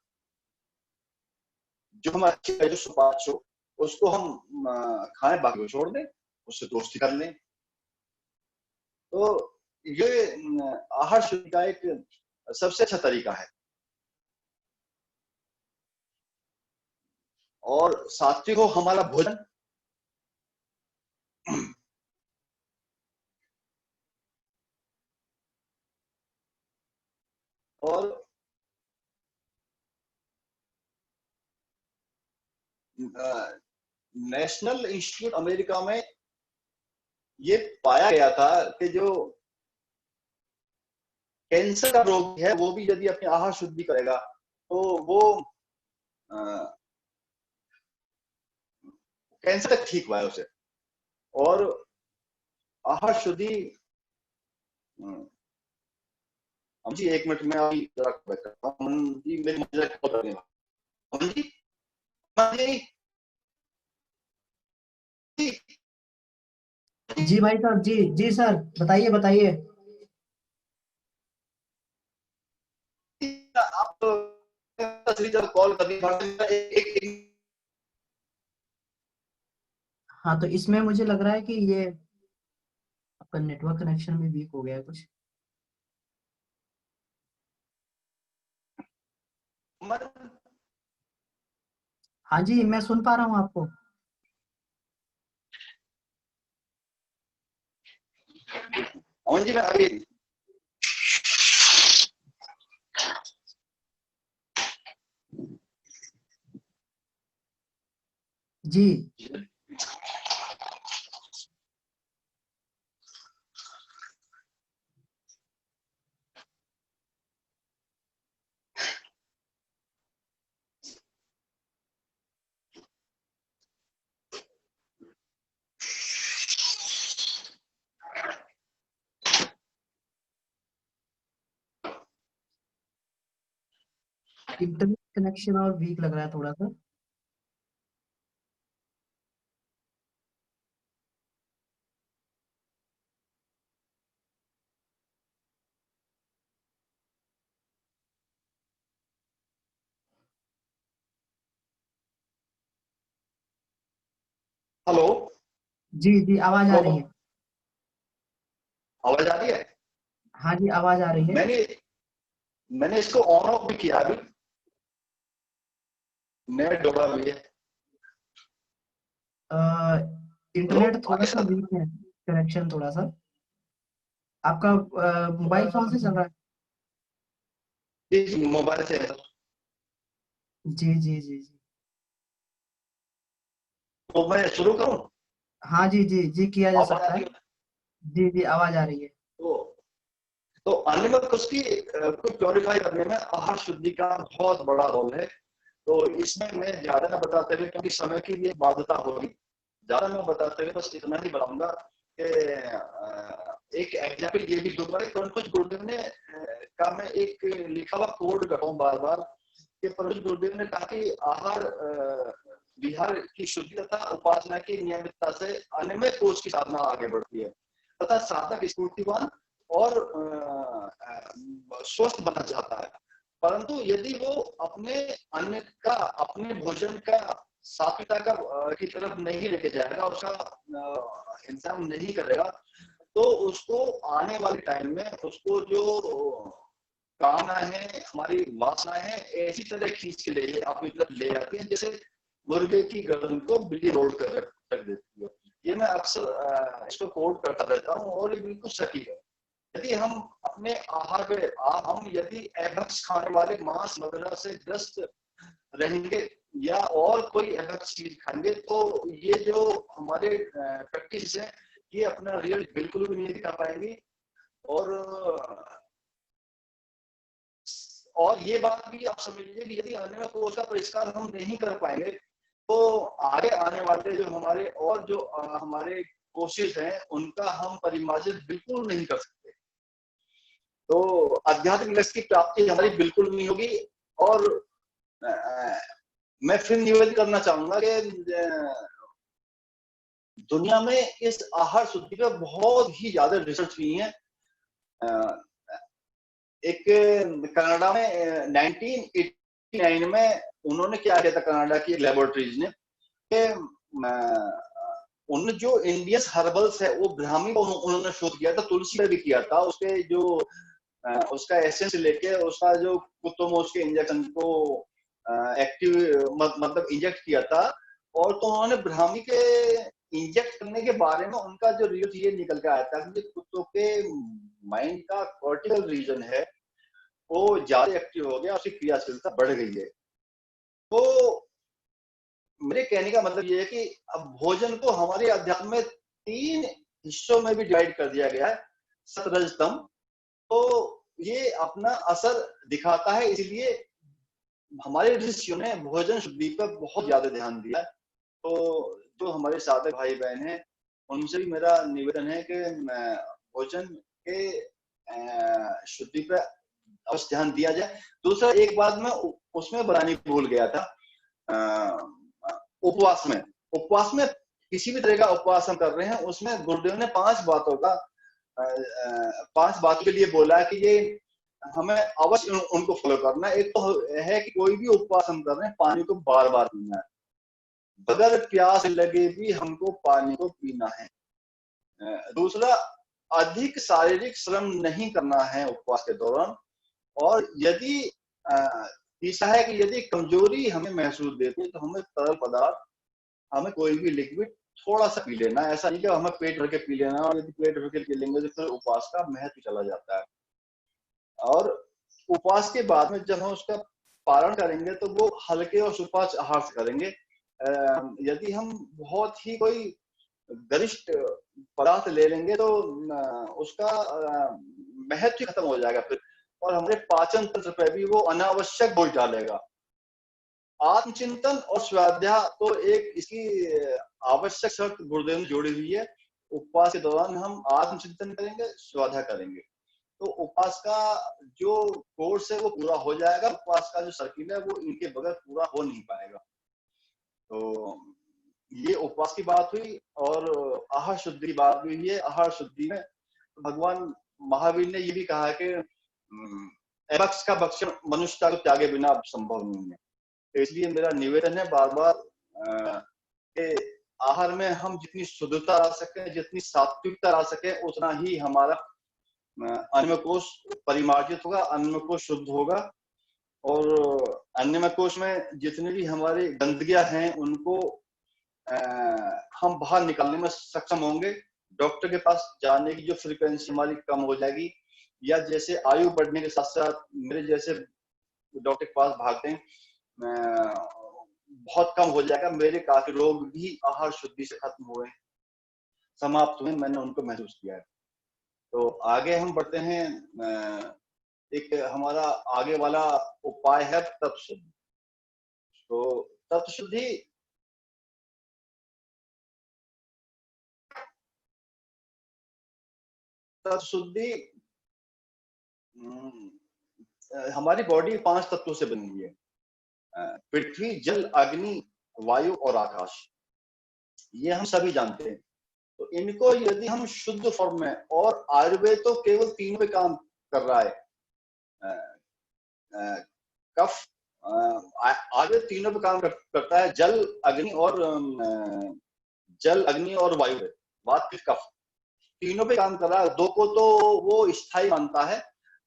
जो हम अच्छी है, जो सुपाच्य हो, उसको हम खाएं, बाकी को छोड़ दें, उससे दोस्ती कर लें। तो ये आहार शुद्धि का एक सबसे अच्छा तरीका है। और सात्विक हो हमारा भोजन, और नेशनल इंस्टीट्यूट अमेरिका में ये पाया गया था कि जो कैंसर का रोग है वो भी यदि अपनी आहार शुद्धि करेगा तो वो कैंसर तक ठीक हुआ है उसे। और आहार शुद्धि, हम जी 1 मिनट में अभी जरा करता हूँ। अमन जी मेरी मुझे कॉल करने वाला। अमन जी, अमन जी, जी भाई साहब, जी जी सर, बताइए बताइए। आप जब कॉल करनी एक हाँ, तो इसमें मुझे लग रहा है कि ये आपका नेटवर्क कनेक्शन भी वीक हो गया है कुछ। हाँ जी, मैं सुन पा रहा हूँ आपको। अमन जी मैं अभी जी इंटरनेट कनेक्शन और वीक लग रहा है थोड़ा सा। हेलो जी जी, आवाज आ हेलो, रही है। आवाज आ रही है। हाँ जी, आवाज आ रही है। मैंने मैंने इसको ऑन ऑफ भी किया अभी, नेट जोड़ा भी है। हेलो, इंटरनेट थोड़ा आगे सा सर। वीक है, कनेक्शन थोड़ा सा। आपका मोबाइल फोन से चल रहा है? जी मोबाइल से है सर। जी जी जी जी। तो मैं शुरू करूं? हाँ जी जी जी, किया जा आवाज आ सकता है। रही है? जी जी, आवाज आ रही है। तो तो एनिमल उसकी को प्योरीफाई करने में आहार शुद्धि का बहुत बड़ा रोल है। तो इसमें मैं ज्यादा न बताते हुए, क्योंकि समय की भी बाध्यता होगी, ज्यादा मैं बताते हुए बस इतना ही बताऊंगा कि एक एग्जाम्पल ये भी दूंगा कि कुछ गुरुदेव ने का मैं एक लिखा हुआ कोड कर रहा हूँ बार बार कि परम गुरुदेव ने कहा कि आहार विहार की शुद्धि तथा उपासना की नियमितता से अनियमित कोष की साधना आगे बढ़ती है तथा साधक स्फूर्तिवान और स्वस्थ बनना चाहता है। परंतु यदि वो अपने अन्न का, अपने भोजन का सात्विकता का की तरफ नहीं लेके जाएगा, उसका इंतजाम नहीं करेगा, तो उसको आने वाले टाइम में उसको जो कामना है, हमारी वासना है, ऐसी तरह खींच के ले अपनी तरफ ले जाती है जैसे मुर्गे की गर्दन को बिल्ली रोल कर रख देती है। ये मैं अक्सर इसको कोट करता रहता हूँ और ये बिल्कुल सही है। यदि हम अपने आहार पे हम यदि एभक्स खाने वाले मांस वगैरह से ग्रस्त रहेंगे या और कोई एभक्स चीज खाएंगे तो ये जो हमारे प्रैक्टिस है ये अपना रिजल्ट बिल्कुल भी नहीं दिखा पाएंगी। और ये बात भी आप समझ लीजिए कि यदि आने को उसका परिष्कार हम नहीं कर पाएंगे तो आगे आने वाले जो हमारे और जो हमारे कोशिश हैं उनका हम परिमार्जन बिल्कुल नहीं कर सकते। तो आध्यात्मिक लक्ष्य की प्राप्ति हमारी बिल्कुल नहीं होगी। और मैं फिर निवेदन करना चाहूंगा कि दुनिया में इस आहार शुद्धि पे बहुत ही ज्यादा रिसर्च हुई है। एक कनाडा में 1989 में उन्होंने क्या किया था, कनाडा की लेबोरेटरीज ने कि उन्होंने जो इंडियन हर्बल्स है वो ब्राह्मी को उन्होंने शोध किया था, तुलसी का भी किया था। उसके जो उसका एसेंस लेके उसका जो कुत्तों में उसके इंजेक्शन को एक्टिव मतलब इंजेक्ट किया था। और तो उन्होंने ब्राह्मी के इंजेक्ट करने के बारे में उनका जो रिजल्ट ये निकल के आया था कि कुत्तों के माइंड का कॉर्टिकल रीजन है वो ज्यादा एक्टिव हो गया, उसकी क्रियाशीलता बढ़ गई है। तो मेरे कहने का मतलब ये है कि अब भोजन को हमारे अध्यात्म में 3 हिस्सों में भी डिवाइड कर दिया गया है, सत रज तम। तो ये अपना असर दिखाता है। इसलिए हमारे ऋषियों ने भोजन शुद्धि पर बहुत ज्यादा ध्यान दिया है। तो जो हमारे साधक भाई बहन हैं, उनसे भी मेरा निवेदन है कि भोजन के शुद्धि पर अवश्य ध्यान दिया जाए। दूसरा, एक बात मैं उसमें बतानी भूल गया था, उपवास में। उपवास में किसी भी तरह का उपवास हम कर रहे हैं, उसमें गुरुदेव ने 5 बातों का 5 बातों के लिए बोला है कि ये हमें अवश्य उनको फॉलो करना है। एक तो है कि कोई भी उपवास हम कर रहे हैं, पानी को बार बार पीना है, बगैर प्यास लगे भी हमको पानी को पीना है। दूसरा, अधिक शारीरिक श्रम नहीं करना है उपवास के दौरान। और यदि तीसरा है कि यदि कमजोरी हमें महसूस देती है तो हमें तरल पदार्थ, हमें कोई भी लिक्विड थोड़ा सा पी लेना है। ऐसा नहीं कि हमें पेट भर के पी लेना, और यदि पेट भर के पी लेंगे तो फिर उपवास का महत्व चला जाता है। और उपवास के बाद में जब हम उसका पारण करेंगे तो वो हल्के और सुपाच्य आहार से करेंगे। यदि हम बहुत ही कोई गरिष्ठ पदार्थ ले लेंगे तो उसका महत्व खत्म हो जाएगा फिर, और हमारे पाचन तंत्र पे भी वो अनावश्यक बोझ डालेगा। आत्मचिंतन और स्वाध्याय तो एक इसकी आवश्यक शर्त गुरुदेव ने जोड़ी हुई है। उपवास के दौरान हम आत्मचिंतन करेंगे, स्वाध्याय करेंगे, तो उपवास का जो कोर्स है वो पूरा हो जाएगा। उपवास का जो सर्किल है वो इनके बगैर पूरा हो नहीं पाएगा। तो ये उपवास की बात हुई, और आहार शुद्धि की बात हुई है। आहार शुद्धि में भगवान महावीर ने ये भी कहा है कि एवक्स का भक्षण मनुष्यता को त्यागे बिना संभव नहीं है। तो इसलिए मेरा निवेदन है बार बार कि आहार में हम जितनी शुद्धता ला सके, जितनी सात्विकता ला सके, उतना ही हमारा अन्नमय कोश परिमार्जित होगा, अन्नमय कोश शुद्ध होगा। और अन्नमय कोश में जितने भी हमारे गंदगियां हैं उनको हम बाहर निकालने में सक्षम होंगे। डॉक्टर के पास जाने की जो फ्रीक्वेंसी हमारी कम हो जाएगी, या जैसे आयु बढ़ने के साथ साथ मेरे जैसे डॉक्टर के पास भागते हैं बहुत कम हो जाएगा। मेरे काफी रोग भी आहार शुद्धि से खत्म हुए, समाप्त हुए, मैंने उनको महसूस किया है। तो आगे हम बढ़ते हैं। एक हमारा आगे वाला उपाय है तत्व शुद्धि। तो तत्व शुद्धि हमारी बॉडी 5 तत्वों से बनी हुई है, पृथ्वी, जल, अग्नि, वायु और आकाश। ये हम सभी जानते हैं। तो इनको यदि हम शुद्ध फॉर्म में, और आयुर्वेद तो केवल 3 पे काम कर रहा है, कफ, आयुर्वेद तीनों पे काम करता है, जल, अग्नि और वायु पे। बात फिर कफ, तीनों पे काम कर रहा है। 2 को तो वो स्थायी मानता है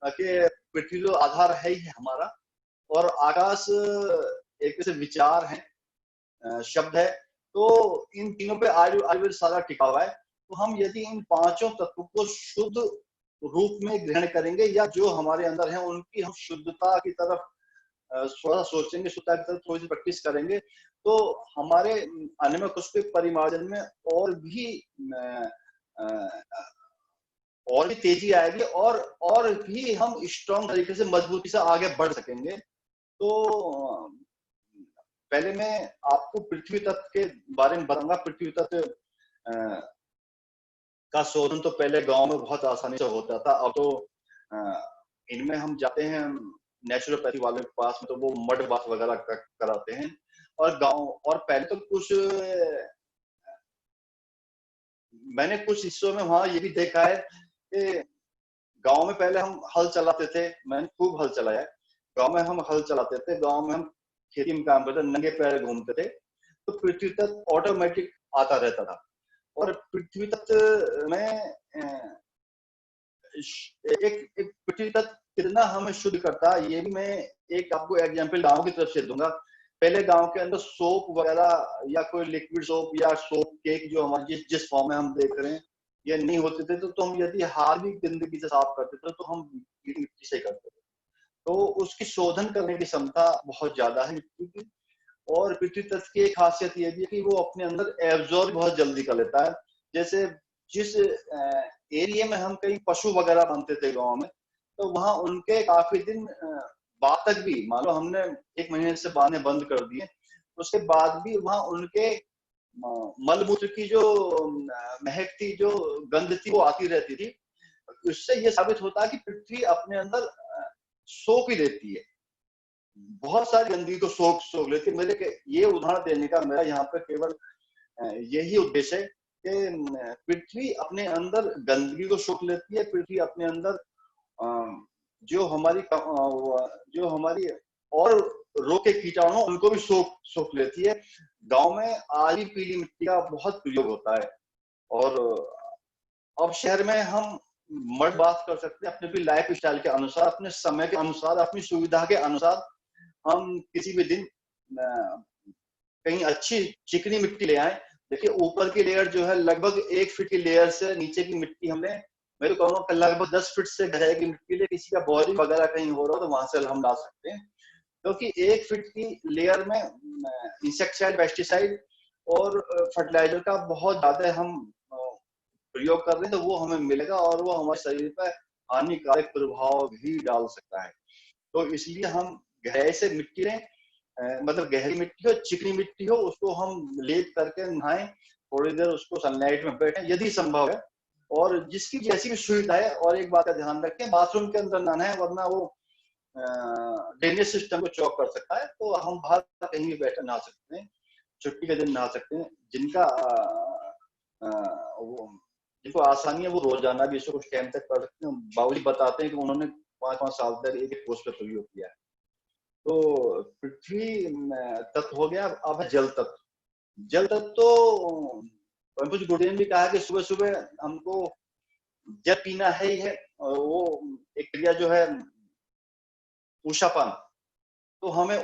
कि पृथ्वी तो आधार है ही हमारा, और आकाश एक तरह से विचार है, शब्द है। तो इन तीनों पे आयुर्वेद सारा टिका हुआ है। तो हम यदि इन 5 तत्वों को शुद्ध रूप में ग्रहण करेंगे, या जो हमारे अंदर है उनकी हम शुद्धता की तरफ थोड़ा सोचेंगे, शुद्धता की तरफ थोड़ी सी प्रैक्टिस करेंगे, तो हमारे अन्नमय कोश के परिमार्जन में और भी तेजी आएगी, और भी हम स्ट्रॉन्ग तरीके से, मजबूती से आगे बढ़ सकेंगे। तो पहले मैं आपको पृथ्वी तत्व के बारे में बताऊंगा। पृथ्वी तत्व का शोधन तो पहले गांव में बहुत आसानी से होता था। अब तो इनमें हम जाते हैं नेचुरोपैथी वाले के पास में, तो वो मड बाथ वगैरह कराते हैं। और गांव, और पहले तो मैंने कुछ हिस्सों में वहां ये भी देखा है कि गांव में पहले हम हल चलाते थे। मैंने खूब हल चलाया है। गांव में हम हल चलाते थे, गांव में हम खेती में काम करते, नंगे पैर घूमते थे, तो पृथ्वी तत्व ऑटोमेटिक आता रहता था। और पृथ्वी तत्व में एक पृथ्वी तत्व कितना हमें शुद्ध करता है, ये भी मैं एक आपको एग्जांपल गांव की तरफ से दूंगा। पहले गांव के अंदर सोप वगैरह, या कोई लिक्विड सोप या सोप केक जो हमारे जिस फॉर्म में हम देख रहे हैं, ये नहीं होते थे। तो हम यदि हाथ भी गंदगी से साफ करते थे तो हम मिट्टी से करते थे। तो उसकी शोधन करने की क्षमता बहुत ज्यादा है मिट्टी की। और पृथ्वी तत्व की एक खासियत ये भी है कि वो अपने अंदर एब्जॉर्ब बहुत जल्दी कर लेता है। जैसे जिस एरिया में हम कहीं पशु वगैरह बांधते थे गाँव में, तो वहां उनके काफी दिन बाद तक भी, मान लो हमने 1 महीने से बहाने बंद कर दिए, उसके बाद भी वहां उनके मलमूत्र की जो महक थी, जो गंध थी, वो आती रहती थी। उससे ये साबित होता है कि पृथ्वी अपने अंदर सोख ही लेती है, बहुत सारी गंदगी को सोख लेती है। मेरे ये उदाहरण देने का मेरा यहाँ पे केवल यही उद्देश्य है कि पृथ्वी अपने अंदर गंदगी को सोख लेती है। पृथ्वी अपने अंदर जो हमारी और रोग के कीटाणु, उनको भी सोख लेती है। गांव में आज भी पीली मिट्टी का बहुत प्रयोग होता है, और अब शहर में हम मर्द बात कर सकते हैं, अपने भी लाइफ स्टाइल के अनुसार, अपने समय के अनुसार, अपनी सुविधा के अनुसार हम किसी भी दिन कहीं अच्छी चिकनी मिट्टी ले आए। देखिए ऊपर की लेयर जो है लगभग 1 फीट की लेयर से नीचे की मिट्टी हमने, मैं तो कहूँगा लगभग 10 फीट से गहराई की मिट्टी ले, किसी का बोरिंग वगैरह कहीं हो रहा हो तो वहां से हम ला सकते हैं, क्योंकि 1 फीट की लेयर में इंसेक्टिसाइड, पेस्टिसाइड और फर्टिलाइजर का बहुत ज्यादा हम प्रयोग कर रहे हैं, तो वो हमें मिलेगा और वो हमारे शरीर पर हानिकारक प्रभाव भी डाल सकता है। तो इसलिए हम गहराई से मिट्टी लें, मतलब गहरी मिट्टी हो, चिकनी मिट्टी हो, उसको हम लेप करके नहाएं, थोड़ी देर उसको सनलाइट में बैठें यदि संभव है, और जिसकी जैसी भी सुविधा है। और एक बात का ध्यान रखें, बाथरूम के अंदर नहाना है, वरना वो ड्रेनेज सिस्टम को चौक कर सकता है। तो हम बाहर कहीं भी बैठे नहा सकते हैं, छुट्टी के दिन नहा सकते हैं। जिनको आसानी है वो रोजाना भी इसको कुछ टाइम तक कर सकते हैं। बाबूजी बताते हैं कि उन्होंने 5-5 साल तक एक पोस्ट पे प्रयोग किया है। तो पृथ्वी तत्व हो गया। अब है जल तत्व। जल तत्व तो पंकज गुड़े ने भी कहा कि सुबह सुबह हमको जल पीना है ही है, और वो एक क्रिया जो है ऊषापान, तो हमें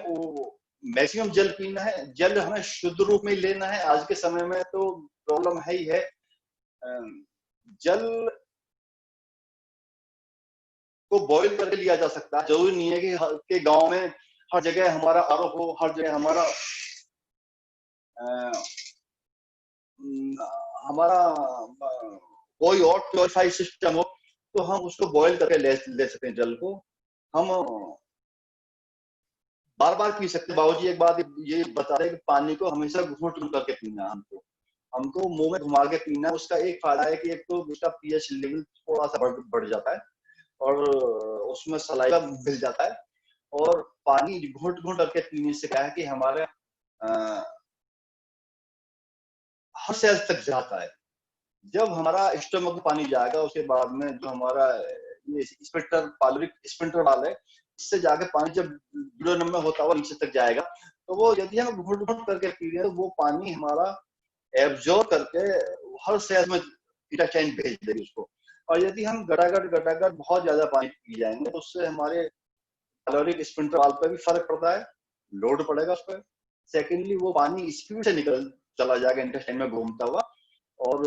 मैक्सिमम जल पीना है। जल हमें शुद्ध रूप में लेना है। आज के समय में तो प्रॉब्लम है ही है, जल को बॉईल करके लिया जा सकता है। जरूरी नहीं है कि गांव में हर जगह हमारा आरओ हो, हर जगह हमारा कोई और प्योरीफाई सिस्टम हो, तो हम उसको बॉईल करके ले सकते हैं। जल को हम बार बार पी सकते हैं। बाबूजी एक बात ये बता रहे हैं कि पानी को हमेशा घूंट करके पीना है, हमको मुंह में घुमा के पीना। उसका एक फायदा है कि एक तो उसका पीएच लेवल थोड़ा सा बढ़ जाता है, और उसमें सलाइवा मिल जाता है। और पानी घूंट घूंट करके पीने से क्या है कि हमारे हर सेल तक जाता है। जब हमारा स्टमक में पानी जाएगा, उसके बाद में जो हमारा ये स्पिंटर, पाइलोरिक स्पिंटर वाल है, इससे जाके पानी जब ड्यूरोनम में होता हुआ नीचे तक जाएगा, तो वो यदि हम घुट घुट करके पी रहे हैं, तो वो पानी हमारा एब्जॉर्ब करके हर सेल में इंटेस्टाइन भेज देगी उसको। और यदि हम गटागट बहुत ज्यादा पानी पी जाएंगे, तो उससे हमारे पाइलोरिक स्पिंटर वाल पर भी फर्क पड़ता है, लोड पड़ेगा उस पर। सेकेंडली वो पानी स्पीड से निकल चला जाएगा इंटेस्टाइन में घूमता हुआ, और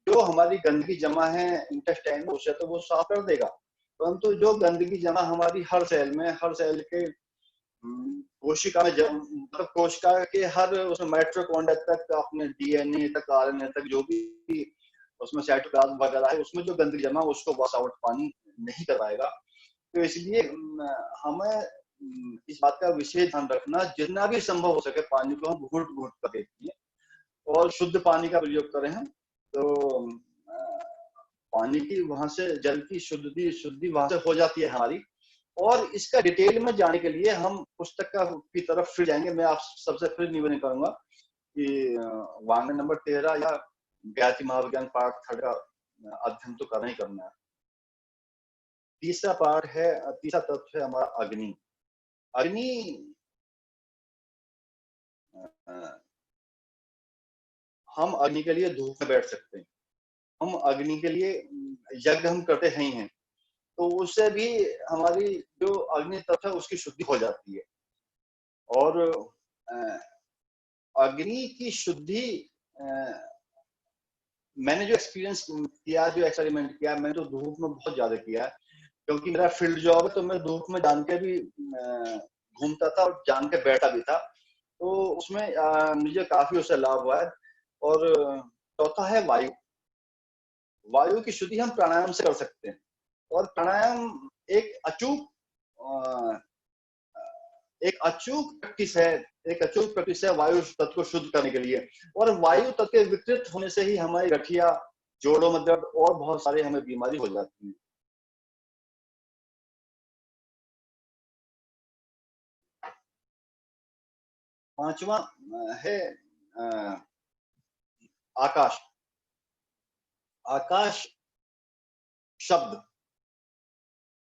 जो हमारी गंदगी जमा है इंटेस्टाइन में, उसे तो वो साफ कर देगा। परंतु जो गंदगी जमा हमारी हर सेल में, हर सेल के कोशिका में, मतलब कोशिका के हर उसमें माइटोकॉन्ड्रिया तक, अपने डीएनए तक, आरएनए तक, जो भी उसमें साइटोप्लाज्म वगैरह है, उसमें जो गंदगी जमा उसको वॉश आउट पानी नहीं कर पाएगा। तो इसलिए हमें इस बात का विशेष ध्यान रखना, जितना भी संभव हो सके पानी को हम घूट घूट कर पिए और शुद्ध पानी का प्रयोग करें हम। तो पानी की वहां से, जल की शुद्धि वहां से हो जाती है हमारी। और इसका डिटेल में जाने के लिए हम पुस्तक की तरफ फिर जाएंगे। मैं आप सबसे फिर निवेदन करूंगा कि वांग्मय नंबर 13 या ज्ञाति महाविज्ञान पाठ 3 का अध्ययन तो करना ही करना है। तीसरा पाठ है, तीसरा तत्व है हमारा अग्नि। अग्नि हम अग्नि के लिए धूप में बैठ सकते हैं, हम अग्नि के लिए यज्ञ हम करते हैं ही हैं, तो उससे भी हमारी जो अग्नि तत्व है उसकी शुद्धि हो जाती है। और अग्नि की शुद्धि मैंने जो एक्सपीरियंस किया, जो एक्सपेरिमेंट किया, मैंने तो धूप में बहुत ज्यादा किया है, क्योंकि मेरा फील्ड जॉब है। तो मैं धूप में जान के भी घूमता था और जान के बैठा भी था, तो उसमें मुझे काफी उससे लाभ हुआ है। और चौथा है वायु। वायु की शुद्धि हम प्राणायाम से कर सकते हैं। और प्राणायाम एक अचूक प्रैक्टिस है, वायु तत्व को शुद्ध करने के लिए। और वायु तत्व के विकृत होने से ही हमारी गठिया, जोड़ों में दर्द और बहुत सारे हमें बीमारी हो जाती है। पांचवा है आकाश। आकाश शब्द,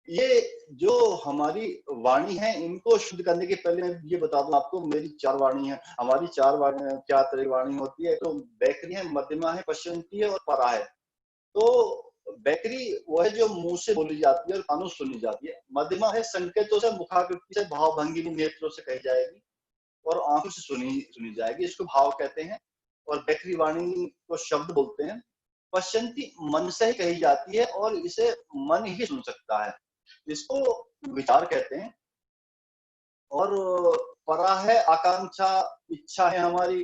ये जो हमारी वाणी है, इनको शुद्ध करने के पहले मैं ये बता दूं आपको, मेरी 4 वाणी है। हमारी 4 वाणी, 4 तरह की वाणी होती है। तो बैकरी है, मध्यमा है, पश्चंती है और परा है। तो बैकरी वो है जो मुंह से बोली जाती है और कानों से सुनी जाती है। मध्यमा है संकेतों से, मुखाकृति से, भाव भंगी, नेत्रों से कही जाएगी और आंखों से सुनी जाएगी, इसको भाव कहते हैं। और बैकरी वाणी को शब्द बोलते हैं। पश्चंती मन से ही कही जाती है और इसे मन ही सुन सकता है, इसको विचार कहते हैं। और परा है आकांक्षा, इच्छा है हमारी,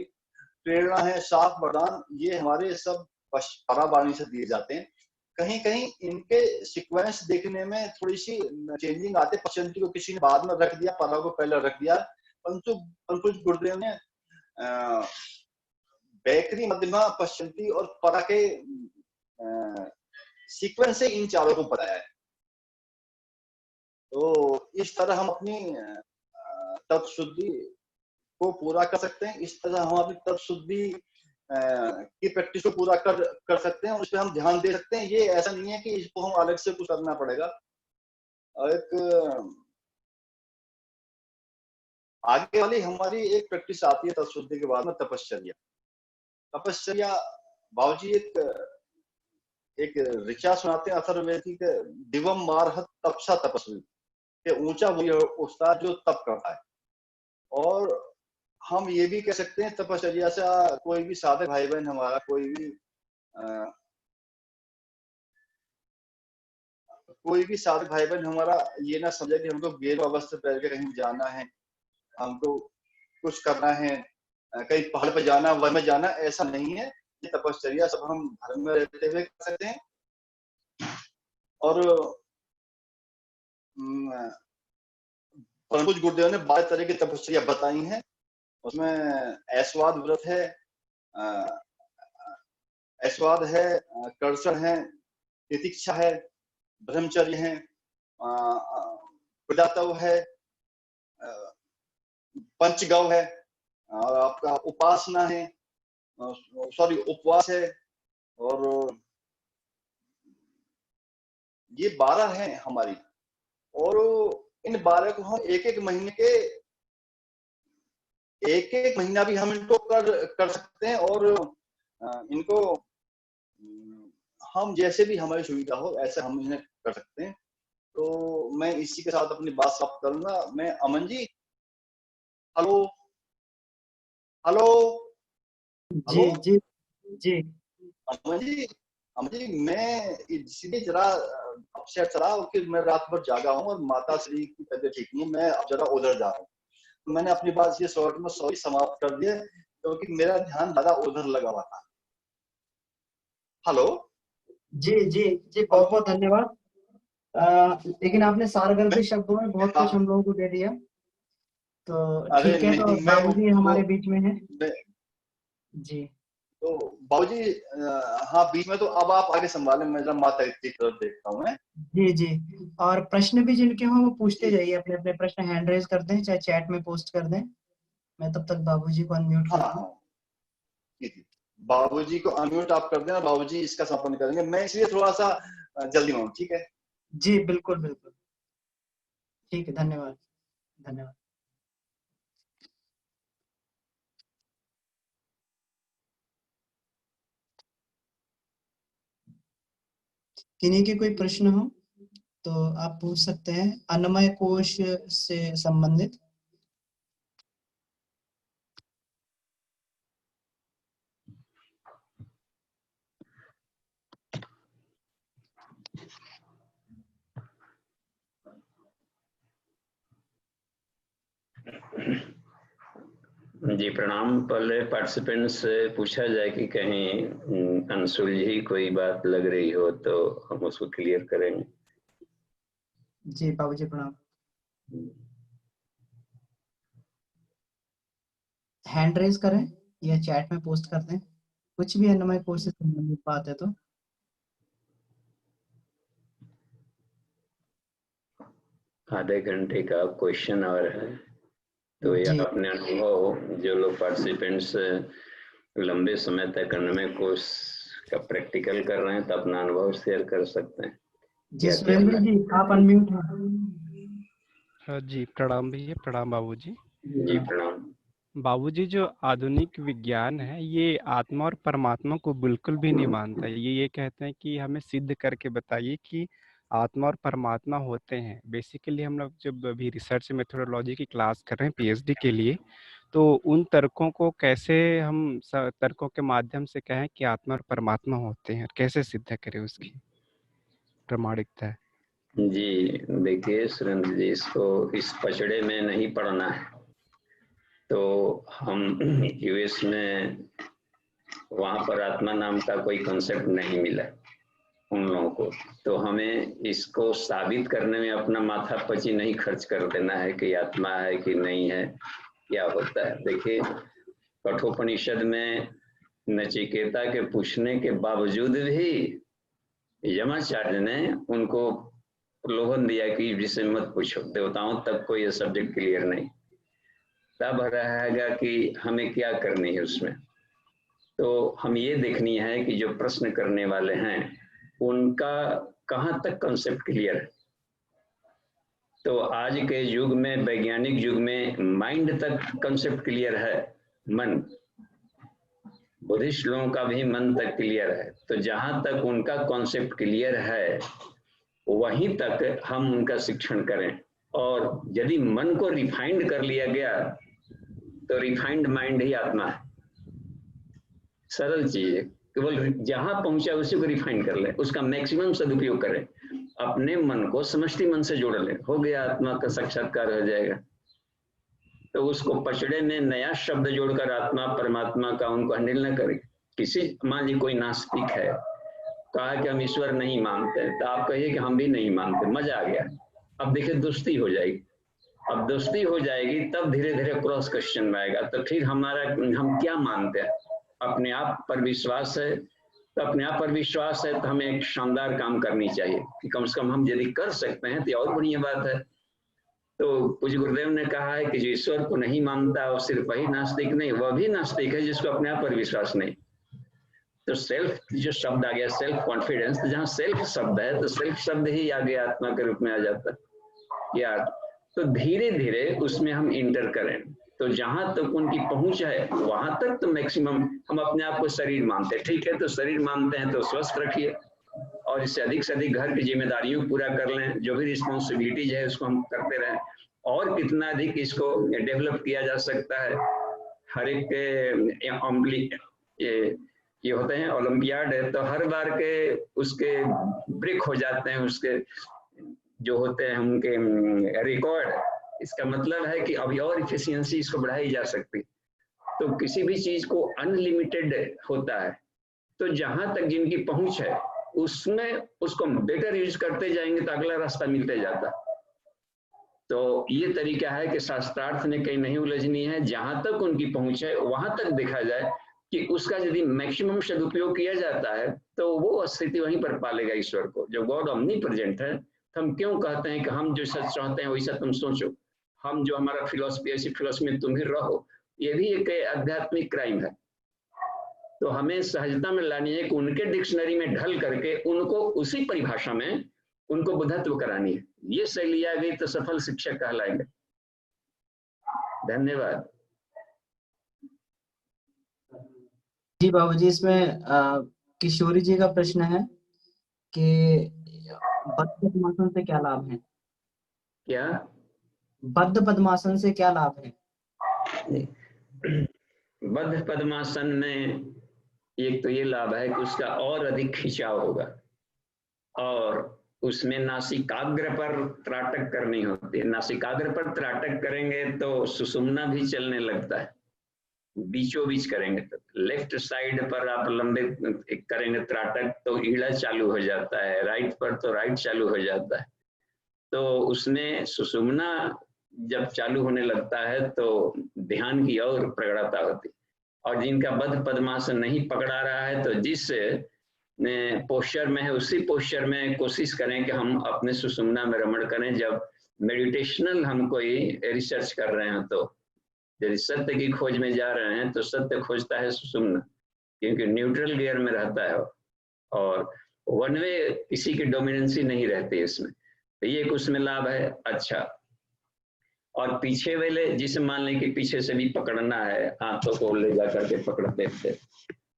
प्रेरणा है, साख, वरदान, ये हमारे सब परा वाणी से दिए जाते हैं। कहीं कहीं इनके सीक्वेंस देखने में थोड़ी सी चेंजिंग आते। पश्चंती को किसी ने बाद में रख दिया, परा को पहले रख दिया, परंतु पंकज गुरुदेव ने बैकरी, मध्यमा, पश्चंती और परा के सीक्वेंस से इन चारों को बताया है। तो इस तरह हम अपनी तत्व शुद्धि को पूरा कर सकते हैं। इस तरह हम अपनी तत्व शुद्धि की प्रैक्टिस को पूरा कर सकते हैं और उस पर हम ध्यान दे सकते हैं। ये ऐसा नहीं है कि इसको हम अलग से कुछ करना पड़ेगा। एक आगे वाली हमारी एक प्रैक्टिस आती है तत्व शुद्धि के बाद में, तपश्चर्या। तपश्चर्या बाबूजी एक ऋचा सुनाते हैं अथर्ववेदी के, दिवम मारहत तपसा तपस्वी, के ऊंचा वही उस्ताद जो तप करता है। और हम ये भी कह सकते हैं तपश्चर्या से कोई भी साधक भाई बहन हमारा, कोई भी साधक भाई बहन हमारा ये ना समझे कि हमको गेरुआ वस्त्र पहन के कहीं जाना है, हमको कुछ करना है, कहीं पहाड़ पर जाना, वन में जाना, ऐसा नहीं है। ये तपश्चर्या सब हम घर में रहते हुए कर सकते हैं। और कुछ गुरुदेव ने 12 तरह की तपस्या बताई हैं। उसमें ऐश्वाद व्रत है, कर्षण है, तितिक्षा है, ब्रह्मचर्य है, प्रदातव है, पंचगव है, और आपका उपासना है, उपवास है। और ये 12 हैं हमारी। और इन 12 को हम एक महीना भी हम इनको कर सकते हैं। और इनको हम जैसे भी हमारी सुविधा हो ऐसे हम इन्हें कर सकते हैं। तो मैं इसी के साथ अपनी बात समाप्त करूंगा। मैं अमन जी, हेलो हेलो जी जी जी अमन जी, मैं इसलिए जरा अपसेट चला कि मैं रात भर जागा हूँ और माता श्री की तबीयत ठीक नहीं है। मैं अब जरा उधर जा रहा हूँ, तो मैंने अपनी बात ये शॉर्ट में सॉरी समाप्त कर दिया क्योंकि मेरा ध्यान ज्यादा उधर लगा हुआ था। हेलो जी जी जी, बहुत बहुत धन्यवाद। लेकिन आपने सारगर्भित शब्दों में बहुत कुछ हम लोगों को दे दिया। तो अरे ठीक है, तो नहीं, मैं बाबूजी हमारे बीच में है जी। तो बाबूजी, हाँ बीच में, तो अब आप आगे संभालें, मैं जरा माता की तरफ देखता हूँ। जी जी, और प्रश्न भी जिनके हों वो पूछते जी, जाइए, अपने अपने प्रश्न हैंड रेज कर दें, चाहे चैट में पोस्ट कर दें। मैं तब तक बाबूजी को अनम्यूट हाँ कर दूं। हाँ, जी, बाबूजी को अनम्यूट आप कर देना, बाबूजी इसका समापन करेंगे। मैं इसलिए थोड़ा सा जल्दी में हूँ, ठीक है? जी बिल्कुल बिल्कुल, ठीक है, धन्यवाद धन्यवाद। किन्हीं के कोई प्रश्न हो तो आप पूछ सकते हैं, अन्नमय कोश से संबंधित। जी प्रणाम। पहले पार्टिसिपेंट से पूछा जाए कि कहीं अनसुलझी कोई बात लग रही हो तो हम उसको क्लियर करेंगे। जी बाबूजी प्रणाम। हैंड रेज करें या चैट में पोस्ट कर दें, कुछ भी अन्नमय कोश से संबंधित बात है तो। आधे घंटे का क्वेश्चन और है, तो ये जी अपने अनुभव जो लोग पार्टिसिपेंट्स लंबे समय तक अन्नमय कोश का प्रैक्टिकल कर रहे हैं तो अपना अनुभव शेयर कर सकते हैं। जी सुरेंद्र जी आप अनम्यूट हैं। हाँ जी, प्रणाम भैया, प्रणाम बाबूजी। जी प्रणाम। बाबूजी, जो आधुनिक विज्ञान है ये आत्मा और परमात्मा को बिल्कुल भी नहीं मानता। ये कहते हैं कि हमें सिद्ध करके बताइए कि आत्मा और परमात्मा होते हैं। बेसिकली हम लोग जब अभी रिसर्च मेथोडोलॉजी की क्लास कर रहे हैं पीएचडी के लिए, तो उन तर्कों को कैसे हम तर्कों के माध्यम से कहें कि आत्मा और परमात्मा होते हैं, कैसे सिद्ध करें उसकी प्रामाणिकता है। जी देखिए सुरेंद्र जी, इसको इस पचड़े में नहीं पढ़ना है। तो हम यूएस में वहां पर आत्मा नाम का कोई कॉन्सेप्ट नहीं मिला उन लोगों को, तो हमें इसको साबित करने में अपना माथा पची नहीं खर्च कर देना है कि आत्मा है कि नहीं है, क्या होता है। देखिए कठोपनिषद में नचिकेता के पूछने के बावजूद भी यमाचार्य ने उनको प्रलोभन दिया कि जिसे मत पूछो, देवताओं तक को यह सब्जेक्ट क्लियर नहीं। तब रहेगा कि हमें क्या करनी है उसमें। तो हम ये देखनी है कि जो प्रश्न करने वाले हैं उनका कहाँ तक कॉन्सेप्ट क्लियर है। तो आज के युग में, वैज्ञानिक युग में, माइंड तक कॉन्सेप्ट क्लियर है, मन, बुद्धिस्ट लोगों का भी मन तक क्लियर है। तो जहां तक उनका कॉन्सेप्ट क्लियर है वहीं तक हम उनका शिक्षण करें। और यदि मन को रिफाइंड कर लिया गया तो रिफाइंड माइंड ही आत्मा है। सरल चीज है, केवल जहां पहुंचा उसी को रिफाइन कर ले, उसका मैक्सिमम सदुपयोग करें, अपने मन को समष्टि मन से जोड़ ले, हो गया, आत्मा का साक्षात्कार हो जाएगा। तो उसको पचड़े में नया शब्द जोड़कर आत्मा परमात्मा का उनको हैंडल न करें। किसी, मान लीजिए कोई नास्तिक है, कहा कि हम ईश्वर नहीं मानते, तो आप कहिए कि हम भी नहीं मानते, मजा आ गया। अब देखिए दोस्ती हो जाएगी। अब दोस्ती हो जाएगी तब धीरे धीरे क्रॉस क्वेश्चन में आएगा। तो फिर हम क्या मानते हैं? अपने आप पर विश्वास है, तो अपने आप पर विश्वास है तो हमें एक शानदार काम करनी चाहिए कि कम से कम हम यदि कर सकते हैं तो और बढ़िया बात है। तो पूज्य गुरुदेव ने कहा है कि जो ईश्वर को नहीं मानता वो सिर्फ वही नास्तिक नहीं, वह भी नास्तिक है जिसको अपने आप पर विश्वास नहीं। तो सेल्फ जो शब्द आ गया, सेल्फ कॉन्फिडेंस, तो जहाँ सेल्फ शब्द है तो सेल्फ शब्द ही आगे आत्मा के रूप में आ जाता है यार। तो धीरे धीरे उसमें हम इंटर करें, तो जहां तक उनकी पहुंच है वहां तक तो मैक्सिमम हम अपने आप को शरीर मानते हैं। ठीक है, तो शरीर मानते हैं तो स्वस्थ रखिए और इससे अधिक से अधिक घर की जिम्मेदारियों को पूरा कर लें, जो भी रिस्पॉन्सिबिलिटीज है उसको हम करते रहें। और कितना अधिक इसको डेवलप किया जा सकता है। हर एक ये होते हैं ओलंपियाड है, तो हर बार के उसके ब्रेक हो जाते हैं, उसके जो होते हैं उनके रिकॉर्ड। इसका मतलब है कि अभी और इफिशियंसी इसको बढ़ाई जा सकती। तो किसी भी चीज को अनलिमिटेड होता है, तो जहां तक जिनकी पहुंच है उसमें उसको बेटर यूज करते जाएंगे तो अगला रास्ता मिलते जाता। तो ये तरीका है कि शास्त्रार्थ ने कहीं नहीं उलझनी है, जहां तक उनकी पहुंच है वहां तक देखा जाए कि उसका यदि मैक्सिमम सदुपयोग किया जाता है तो वो स्थिति वहीं पर पालेगा ईश्वर को। जब गॉड ओमनी प्रेजेंट है तो हम क्यों कहते हैं कि हम जो सच चाहते हैं वैसा तुम सोचो, हम जो हमारा फिलॉसफी ऐसी फिलॉसफी में तुम ही रहो, ये भी एक आध्यात्मिक क्राइम है। तो हमें सहजता में लानी है कि उनके डिक्शनरी में ढल करके उनको उसी परिभाषा में उनको बुद्धत्व करानी है। ये शैली आ गई तो सफल शिक्षक कहलाएंगे। धन्यवाद। जी बाबूजी, इसमें किशोरी जी का प्रश्न है कि बद्ध पद्मासन से क्या लाभ है? क्या बद्ध पद्मासन से क्या लाभ है? बद्ध पद्मासन में एक तो ये लाभ है कि उसका और अधिक खिंचाव होगा और उसमें नासिकाग्र पर त्राटक करनी होती है। नासिकाग्र पर त्राटक करेंगे तो सुषुम्ना भी चलने लगता है, बीचों बीच करेंगे तो लेफ्ट साइड पर आप लंबे करेंगे त्राटक तो ईड़ा चालू हो जाता है, राइट पर तो राइट चालू हो जाता है। तो उसमें सुषुम्ना जब चालू होने लगता है तो ध्यान की और प्रगाढ़ता होती, और जिनका बद्ध पद्मासन नहीं पकड़ा रहा है तो जिस पोस्चर में है उसी पोस्चर में कोशिश करें कि हम अपने सुषुम्ना में रमण करें। जब मेडिटेशनल हम कोई रिसर्च कर रहे हैं तो यदि सत्य की खोज में जा रहे हैं तो सत्य खोजता है सुषुम्ना, क्योंकि न्यूट्रल गियर में रहता है और वन वे किसी की डोमिनेंसी नहीं रहती इसमें, तो ये कुछ में लाभ है। अच्छा, और पीछे वाले जिसे मान लें कि पीछे से भी पकड़ना है, हाथों को ले जा करके पकड़ते थे,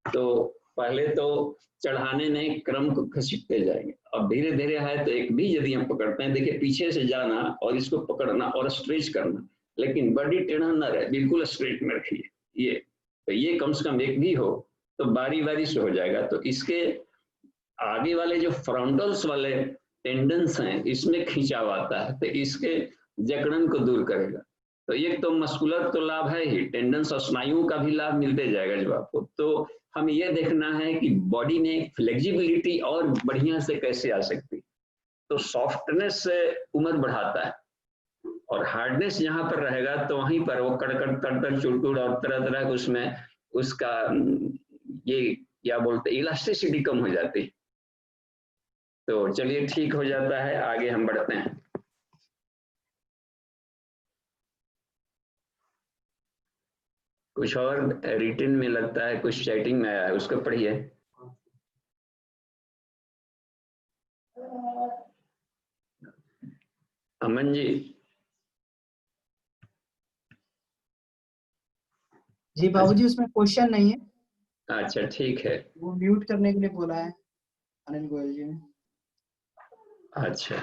तो पहले तो चढ़ाने में क्रम को खसीटते जाएंगे, अब धीरे धीरे है तो एक भी यदि हम पकड़ते हैं, देखिए पीछे से जाना और इसको पकड़ना और स्ट्रेच करना, लेकिन बॉडी टेढ़ा न रहे, बिल्कुल स्ट्रेट में रखिए। ये तो ये कम से कम एक भी हो तो बारी बारी से हो जाएगा। तो इसके आगे वाले जो फ्रंटल्स वाले टेंडेंस हैं इसमें खिंचाव आता है, तो इसके जकड़न को दूर करेगा। तो एक तो मस्कुलर तो लाभ है ही, टेंडेंस और स्नायुओं का भी लाभ मिलते जाएगा जब आपको। तो हम ये देखना है कि बॉडी में फ्लेक्सिबिलिटी और बढ़िया से कैसे आ सकती। तो सॉफ्टनेस से उम्र बढ़ाता है और हार्डनेस जहां पर रहेगा तो वहीं पर वो कड़कड़ तड़तड़ चुड़चुड़ और तरह तरह के उसमें उसका ये क्या बोलते इलास्टिसिटी कम हो जाती। तो चलिए ठीक हो जाता है, आगे हम बढ़ते हैं। कुछ और रिटन में लगता है, कुछ चैटिंग में आया है, उसको पढ़िए। अमन जी। जी बाबूजी, उसमें क्वेश्चन नहीं है। अच्छा ठीक है, वो म्यूट करने के लिए बोला है अनिल गोयल जी ने। अच्छा,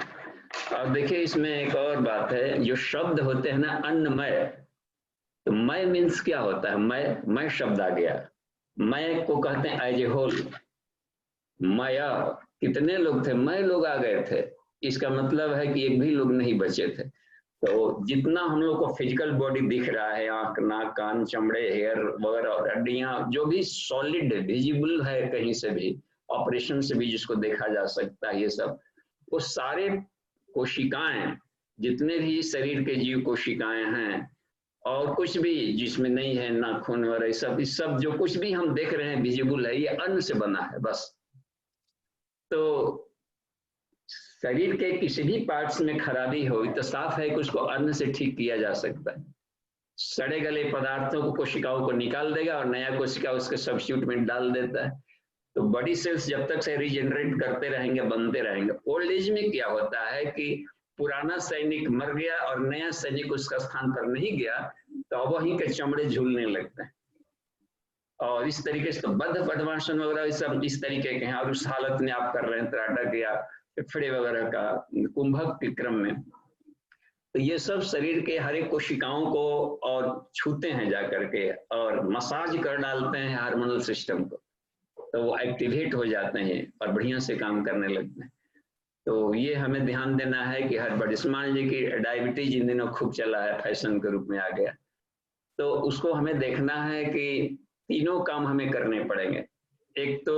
अब देखिए इसमें एक और बात है, जो शब्द होते हैं ना अन्नमय, तो मय मीन्स क्या होता है, मय शब्द आ गया, मय को कहते हैं एज ए होल। माया कितने लोग थे, मय लोग आ गए थे, इसका मतलब है कि एक भी लोग नहीं बचे थे। तो जितना हम लोग को फिजिकल बॉडी दिख रहा है, आंख नाक कान चमड़े हेयर वगैरह और हड्डियां, जो भी सॉलिड विजिबल है कहीं से भी, ऑपरेशन से भी जिसको देखा जा सकता है, ये सब वो सारे कोशिकाएं, जितने भी शरीर के जीव कोशिकाएं हैं और कुछ भी जिसमें नहीं है नाखून वगैरह, सब इस सब जो कुछ भी हम देख रहे हैं विजिबल है, ये अन्न से बना है बस। तो शरीर के किसी भी पार्ट्स में खराबी हो तो साफ है कि उसको अन्न से ठीक किया जा सकता है। सड़े गले पदार्थों को कोशिकाओं को निकाल देगा और नया कोशिका उसके सब्स्टिट्यूट में डाल देता है। तो बॉडी सेल्स जब तक से रीजनरेट करते रहेंगे, बनते रहेंगे। ओल्ड एज में क्या होता है कि पुराना सैनिक मर गया और नया सैनिक उसका स्थान पर नहीं गया, तो अब वहीं के चमड़े झूलने लगते हैं और इस तरीके से तो बद्ध पद्मासन वगैरह सब इस तरीके के हैं। और उस हालत में आप कर रहे हैं त्राटक या फेफड़े वगैरह का कुंभक के क्रम में, तो ये सब शरीर के हर एक कोशिकाओं को और छूते हैं जाकर के और मसाज कर डालते हैं हार्मोनल सिस्टम को, तो वो एक्टिवेट हो जाते हैं और बढ़िया से काम करने लगते हैं। तो ये हमें ध्यान देना है कि हर बड़ी मान लीजिए कि डायबिटीज इन दिनों खूब चला है, फैशन के रूप में आ गया, तो उसको हमें देखना है कि तीनों काम हमें करने पड़ेंगे। एक तो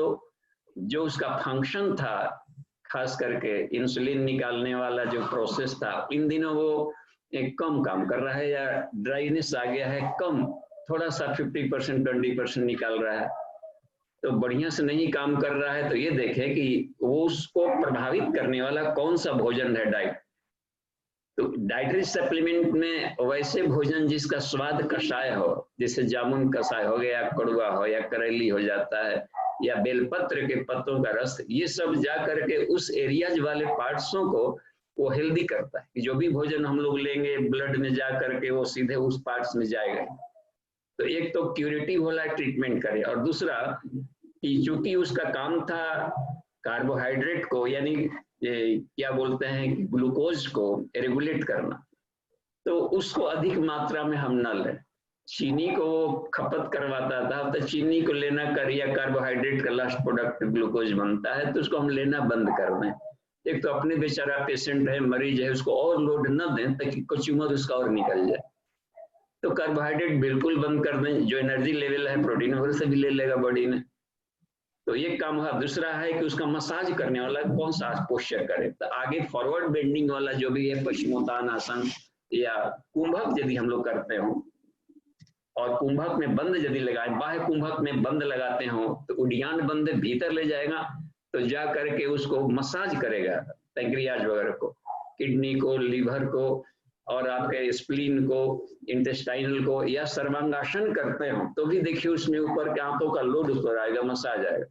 जो उसका फंक्शन था, खास करके इंसुलिन निकालने वाला जो प्रोसेस था, इन दिनों वो एक कम काम कर रहा है या ड्राइनेस आ गया है कम, थोड़ा सा 50% 20% निकाल रहा है, तो बढ़िया से नहीं काम कर रहा है। तो ये देखें कि वो उसको प्रभावित करने वाला कौन सा भोजन है, डाइट। तो डाइटरी सप्लीमेंट में वैसे भोजन जिसका स्वाद कषाय हो, जैसे जामुन कषाय हो गया, कड़वा हो या करेली हो जाता है, या बेलपत्र के पत्तों का रस, ये सब जा करके उस एरियाज वाले पार्ट्सों को वो हेल्दी करता है कि जो भी भोजन हम लोग लेंगे ब्लड में जा करके वो सीधे उस पार्ट्स में जाएगा। तो एक तो क्यूरेटिव वाला ट्रीटमेंट करे, और दूसरा कि चूंकि उसका काम था कार्बोहाइड्रेट को यानी क्या बोलते हैं ग्लूकोज को रेगुलेट करना, तो उसको अधिक मात्रा में हम न लें। चीनी को खपत करवाता था, तो चीनी को लेना कर या कार्बोहाइड्रेट का लास्ट प्रोडक्ट ग्लूकोज बनता है, तो उसको हम लेना बंद कर दें। एक तो अपने बेचारा पेशेंट है, मरीज है, उसको और लोड न दें ताकि कुछ उम्र उसका और निकल जाए। तो कार्बोहाइड्रेट बिल्कुल बंद कर दें, जो एनर्जी लेवल है प्रोटीन वगैरह से भी ले लेगा बॉडी में। तो ये काम हुआ। दूसरा है कि उसका मसाज करने वाला कौन सा पोस्चर करे, तो आगे फॉरवर्ड बेंडिंग वाला जो भी है पश्चिमोत्तानासन या कुंभक यदि हम लोग करते हो और कुंभक में बंद यदि लगाए, बाह्य कुंभक में बंद लगाते हो तो उडियान बंद भीतर ले जाएगा, तो जा करके उसको मसाज करेगा पैंक्रियाज वगैरह को, किडनी को, लीवर को और आपके स्प्लीन को, इंटेस्टाइनल को। या सर्वांगासन करते हो तो भी देखिए उसमें ऊपर के आंतों का लोड ऊपर आएगा, मसाज आएगा।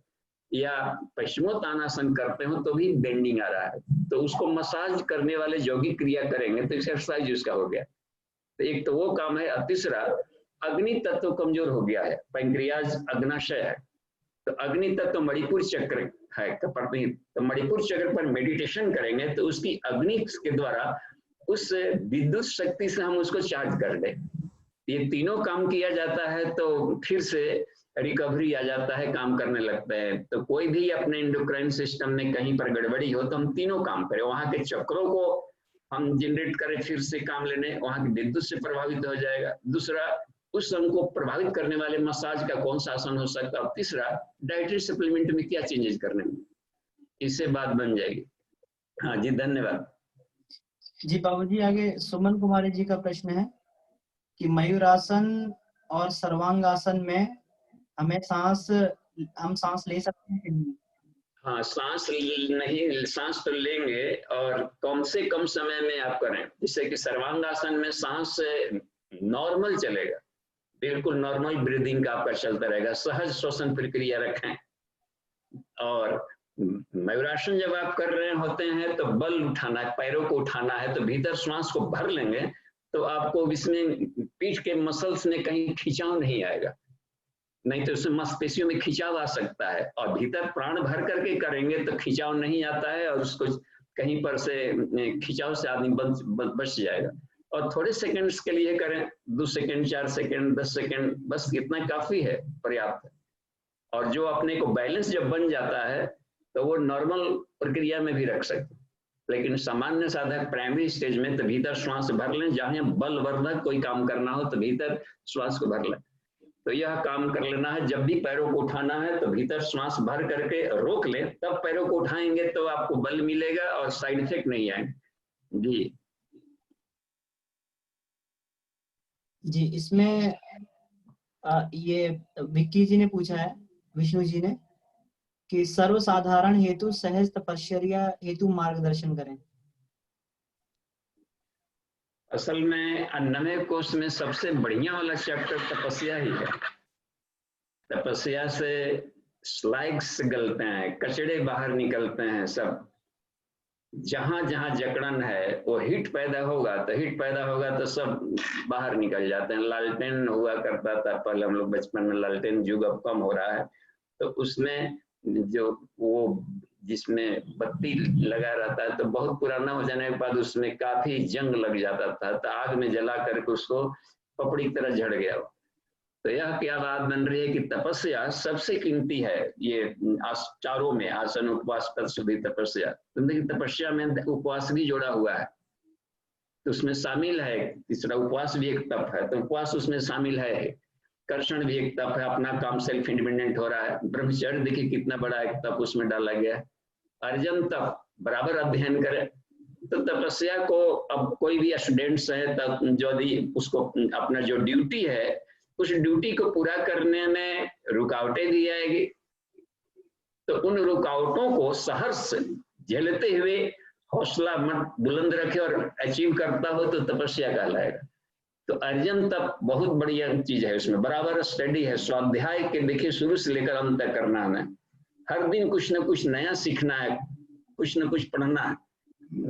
या पश्चिमोत्तानासन करते हो तो भी बेंडिंग आ रहा है, तो उसको मसाज करने वाले यौगिक क्रिया करेंगे तो एक्सरसाइज उसका हो गया। तो एक तो वो काम है। तीसरा, अग्नि तत्व कमजोर हो गया है, पैंक्रियाज अग्नाशय है, तो अग्नि तत्व मणिपुर चक्र है कपाल, तो मणिपुर चक्र पर मेडिटेशन करेंगे तो उसकी अग्नि के द्वारा उस विद्युत शक्ति से हम उसको चार्ज कर दें। ये तीनों काम किया जाता है तो फिर से रिकवरी आ जाता है, काम करने लगते हैं। तो कोई भी अपने एंडोक्राइन सिस्टम में कहीं पर गड़बड़ी हो तो हम तीनों काम करें, वहां के चक्रों को हम जनरेट करें, फिर से काम लेने, वहां की विद्युत से प्रभावित हो जाएगा। दूसरा, उस अंग को प्रभावित करने वाले मसाज का कौन सा आसन हो सकता है। और तीसरा, डाइटरी सप्लीमेंट में क्या चेंजेस करने में, इससे बात बन जाएगी। हाँ जी, धन्यवाद जी बाबूजी। आगे सुमन कुमारी जी का प्रश्न है कि मयूरासन और सर्वांगासन में हम सांस ले सकते हैं कि नहीं? हाँ, सांस नहीं, सांस तो लेंगे और कम से कम समय में आप करें, जिससे कि सर्वांगासन में सांस नॉर्मल चलेगा, बिल्कुल नॉर्मल ब्रीदिंग का आपका चलता रहेगा, सहज श्वसन प्रक्रिया रखें। और मयूरासन जब आप कर रहे होते हैं तो बल उठाना है, पैरों को उठाना है, तो भीतर श्वास को भर लेंगे तो आपको इसमें पीठ के मसल्स में कहीं खिंचाव नहीं आएगा, नहीं तो उसमें मांसपेशियों में खिंचाव आ सकता है। और भीतर प्राण भर करके करेंगे तो खिंचाव नहीं आता है और उसको कहीं पर से खिंचाव से आदमी बच जाएगा। और थोड़े सेकंड्स के लिए करें, 2 सेकंड, 4 सेकंड, 10 सेकंड, बस इतना काफी है, पर्याप्त है। और जो अपने को बैलेंस जब बन जाता है तो वो नॉर्मल प्रक्रिया में भी रख सकते हैं, लेकिन सामान्य साधक प्राइमरी स्टेज में तो भीतर श्वास भर लें, जहां बलवर्धक कोई काम करना हो तो भीतर श्वास को भर लें। तो यह काम कर लेना है। जब भी पैरों को उठाना है तो भीतर श्वास भर करके रोक ले, तब पैरों को उठाएंगे तो आपको बल मिलेगा और साइड इफेक्ट नहीं आएंगे। जी इसमें ये विक्की जी ने पूछा है, विष्णु जी ने, कि सर्वसाधारण हेतु सहज तपश्चर्या हेतु मार्गदर्शन करें। असल में 99 कोर्स में सबसे बढ़िया वाला चैप्टर तपस्या ही है। तपस्या से स्लाइग्स गलते हैं, कचड़े बाहर निकलते हैं सब। जहां जहां जकड़न है वो हीट पैदा होगा, तो सब बाहर निकल जाते हैं। लालटेन हुआ करता था पहले, हम लोग बचपन में, लालटेन युग अब कम हो रहा है, तो उसमें जो वो जिसमें बत्ती लगा रहता है तो बहुत पुराना हो जाने के बाद उसमें काफी जंग लग जाता था, तो आग में जला करके उसको पपड़ी की तरह झड़ गया। तो यह क्या बात बन रही है कि तपस्या सबसे कीमती है। ये चारों में, आसन, उपवास, तपस्या, तपस्या, तपस्या में उपवास भी जोड़ा हुआ है, तो उसमें शामिल है। तीसरा, उपवास भी एक तप है, तो उपवास उसमें शामिल है। कर्षण भी एक तप है, अपना काम सेल्फ इंडिपेंडेंट हो रहा है। ब्रह्मचर्य देखिए कितना बड़ा एक तप उसमें डाला गया है। अर्जन तप बराबर अध्ययन करें। तो तपस्या को अब कोई भी स्टूडेंट्स है तब यदि उसको अपना जो ड्यूटी है उस ड्यूटी को पूरा करने में रुकावटें दी जाएगी, तो उन रुकावटों को सहर्ष झेलते हुए हौसला मत बुलंद रखे और अचीव करता हो तो तपस्या कहलाएगा। तो अर्जन तप बहुत बढ़िया चीज है, उसमें बराबर स्टडी है, स्वाध्याय के देखिए शुरू से लेकर अंत तक करना है। हर दिन कुछ ना कुछ नया सीखना है, कुछ ना कुछ पढ़ना है।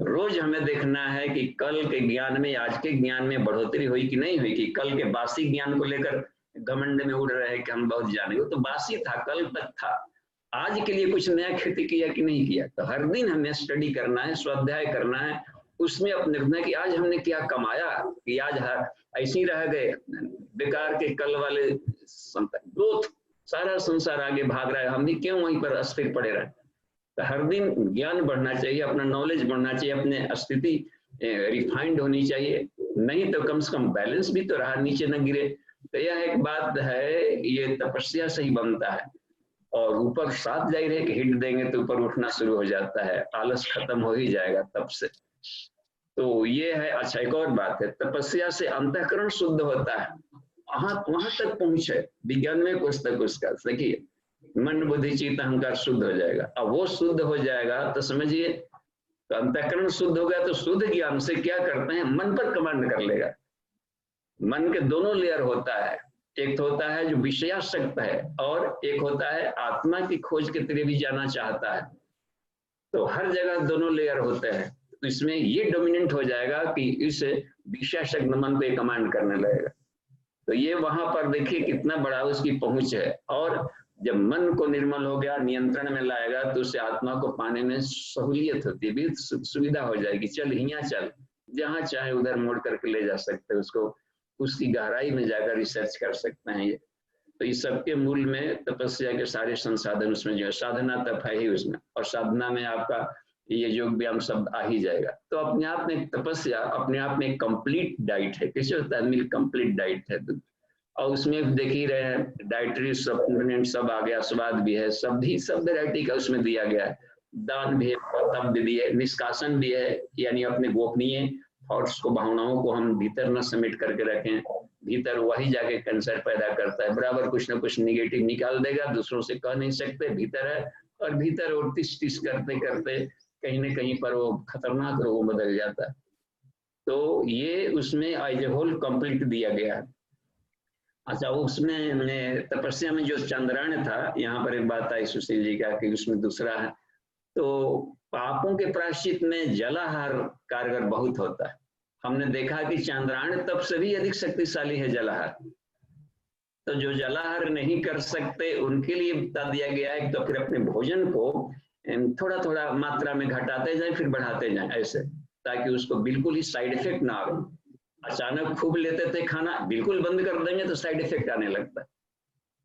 रोज हमें देखना है कि कल के ज्ञान में, आज के ज्ञान में बढ़ोतरी हुई कि नहीं हुई, कि कल के बासी ज्ञान को लेकर घमंड में उड़ रहे हैं कि हम बहुत जाने, वो तो बासी था, कल तक था। आज के लिए कुछ नया खेती किया कि नहीं किया। तो हर दिन हमें स्टडी करना है, स्वाध्याय करना है, उसमें अपने निर्णय कि आज हमने क्या कमाया, कि आज ऐसे ही रह गए बेकार के कल वाले ग्रोथ, सारा संसार आगे भाग रहा है, हम भी क्यों वहीं पर अस्थिर पड़े रहे। तो हर दिन ज्ञान बढ़ना चाहिए, अपना नॉलेज बढ़ना चाहिए, अपने स्थिति रिफाइंड होनी चाहिए, नहीं तो कम से कम बैलेंस भी तो रहा, नीचे न गिरे। तो यह एक बात है, ये तपस्या से ही बनता है। और ऊपर साफ जाहिर है कि हिट देंगे तो ऊपर उठना शुरू हो जाता है, आलस खत्म हो ही जाएगा तब से। तो ये है। अच्छा, एक और बात है, तपस्या से अंतःकरण शुद्ध होता है, वहां तक पहुंचे विज्ञान में कुछ तक उसका। देखिए, मन बुद्धि चित्त अहंकार शुद्ध हो जाएगा। अब वो शुद्ध हो जाएगा तो समझिए, तो अंतःकरण शुद्ध हो गया तो शुद्ध ज्ञान से क्या करते हैं, मन पर कमांड कर लेगा। मन के दोनों लेयर होता है, एक तो होता है जो विषयासक्त है और एक होता है आत्मा की खोज के तरह भी जाना चाहता है। तो हर जगह दोनों लेयर होते हैं। तो इसमें ये डोमिनेंट हो जाएगा कि इस विषयासक्त मन पे कमांड करने लगेगा। तो ये वहां पर देखिए कितना बड़ा उसकी पहुंच है। और जब मन को निर्मल हो गया, नियंत्रण में लाएगा, तो उसे आत्मा को पाने में सहूलियत होती है, भी सुविधा हो जाएगी। चल हिया चल, जहां चाहे उधर मोड़ करके ले जा सकते हैं उसको, उसकी गहराई में जाकर रिसर्च कर सकते हैं ये। तो इस सबके मूल में तपस्या के सारे संसाधन उसमें जो है, साधना तप है ही उसमें, और साधना में आपका ये योग व्यायाम शब्द आ ही जाएगा। तो अपने आप में तपस्या अपने आप में कंप्लीट डाइट है। कैसे होता है, मिल्क कंप्लीट डाइट है। और उसमें देख ही रहे हैं, डाइटरी सप्लीमेंट सब आ गया, स्वाद भी है, सब वेराइटी का उसमें दिया गया है। दान भी है, तप भी है, निष्कासन भी है, यानी अपने गोपनीय थॉट्स को, भावनाओं को हम भीतर न समेट करके रखें, भीतर वही जाके कैंसर पैदा करता है, बराबर कुछ ना कुछ निगेटिव निकाल देगा, दूसरों से कह नहीं सकते, भीतर है। और भीतर वो टिस टिस करते करते कहीं ना कहीं पर वो खतरनाक रोग बदल जाता है। तो ये उसमें एज ए होल कंप्लीट दिया गया है। अच्छा, उसमें तपस्या में जो चंद्रायण था, यहाँ पर एक बात आई सुशील जी का कि उसमें दूसरा है, तो पापों के प्रायश्चित में जलाहार कारगर बहुत होता है। हमने देखा कि चंद्रायण तप से भी अधिक शक्तिशाली है जलाहार। तो जो जलाहार नहीं कर सकते उनके लिए बता दिया गया है, तो फिर अपने भोजन को थोड़ा थोड़ा मात्रा में घटाते जाए, फिर बढ़ाते जाए ऐसे, ताकि उसको बिल्कुल ही साइड इफेक्ट ना आए। अचानक खूब लेते थे खाना, बिल्कुल बंद कर देंगे तो साइड इफेक्ट आने लगता है।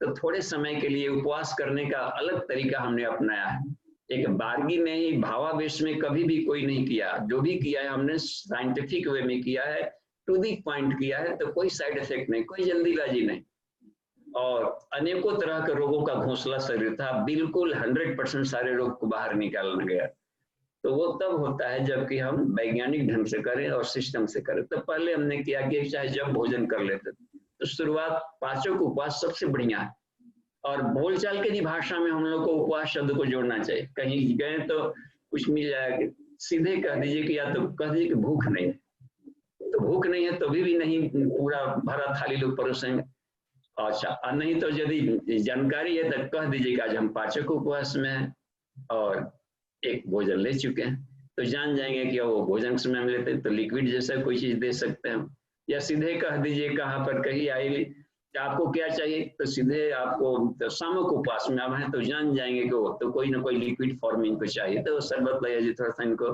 तो थोड़े समय के लिए उपवास करने का अलग तरीका हमने अपनाया है। एक बारगी में ही, भावावेश में कभी भी कोई नहीं किया। जो भी किया है हमने साइंटिफिक वे में किया है, टू दी पॉइंट किया है, तो कोई साइड इफेक्ट नहीं, कोई जल्दीबाजी नहीं। और अनेकों तरह के रोगों का घोंसला शरीर था, बिल्कुल 100% सारे रोग को बाहर निकालना गया। तो वो तब होता है जबकि हम वैज्ञानिक ढंग से करें और सिस्टम से करें। तो पहले हमने किया कि चाहे जब भोजन कर लेते थे, तो शुरुआत पाचक उपवास सबसे बढ़िया है। और बोलचाल की भाषा में हम लोग को उपवास शब्द को जोड़ना चाहिए। कहीं गए तो कुछ मिल जाएगा, सीधे कह दीजिए कि, या तो कह दीजिए कि भूख नहीं है, तो भूख नहीं है तो भी नहीं पूरा भरा थाली लोग परोसेंगे। अच्छा, और नहीं तो यदि जानकारी है तो कह दीजिए कि आज हम पाचक उपवास में हैं और एक भोजन ले चुके हैं, तो जान जाएंगे कि वो भोजन के समय में लेते हैं तो लिक्विड जैसा कोई चीज दे सकते हैं। या सीधे कह दीजिए कहाँ पर कहीं आएगी, आपको क्या चाहिए, तो सीधे आपको तो सामूहिक उपवास में आप हैं तो जान जाएंगे कि वो तो कोई ना कोई लिक्विड फॉर्म इनको चाहिए, तो शरबत ले आइए, थोड़ा सा इनको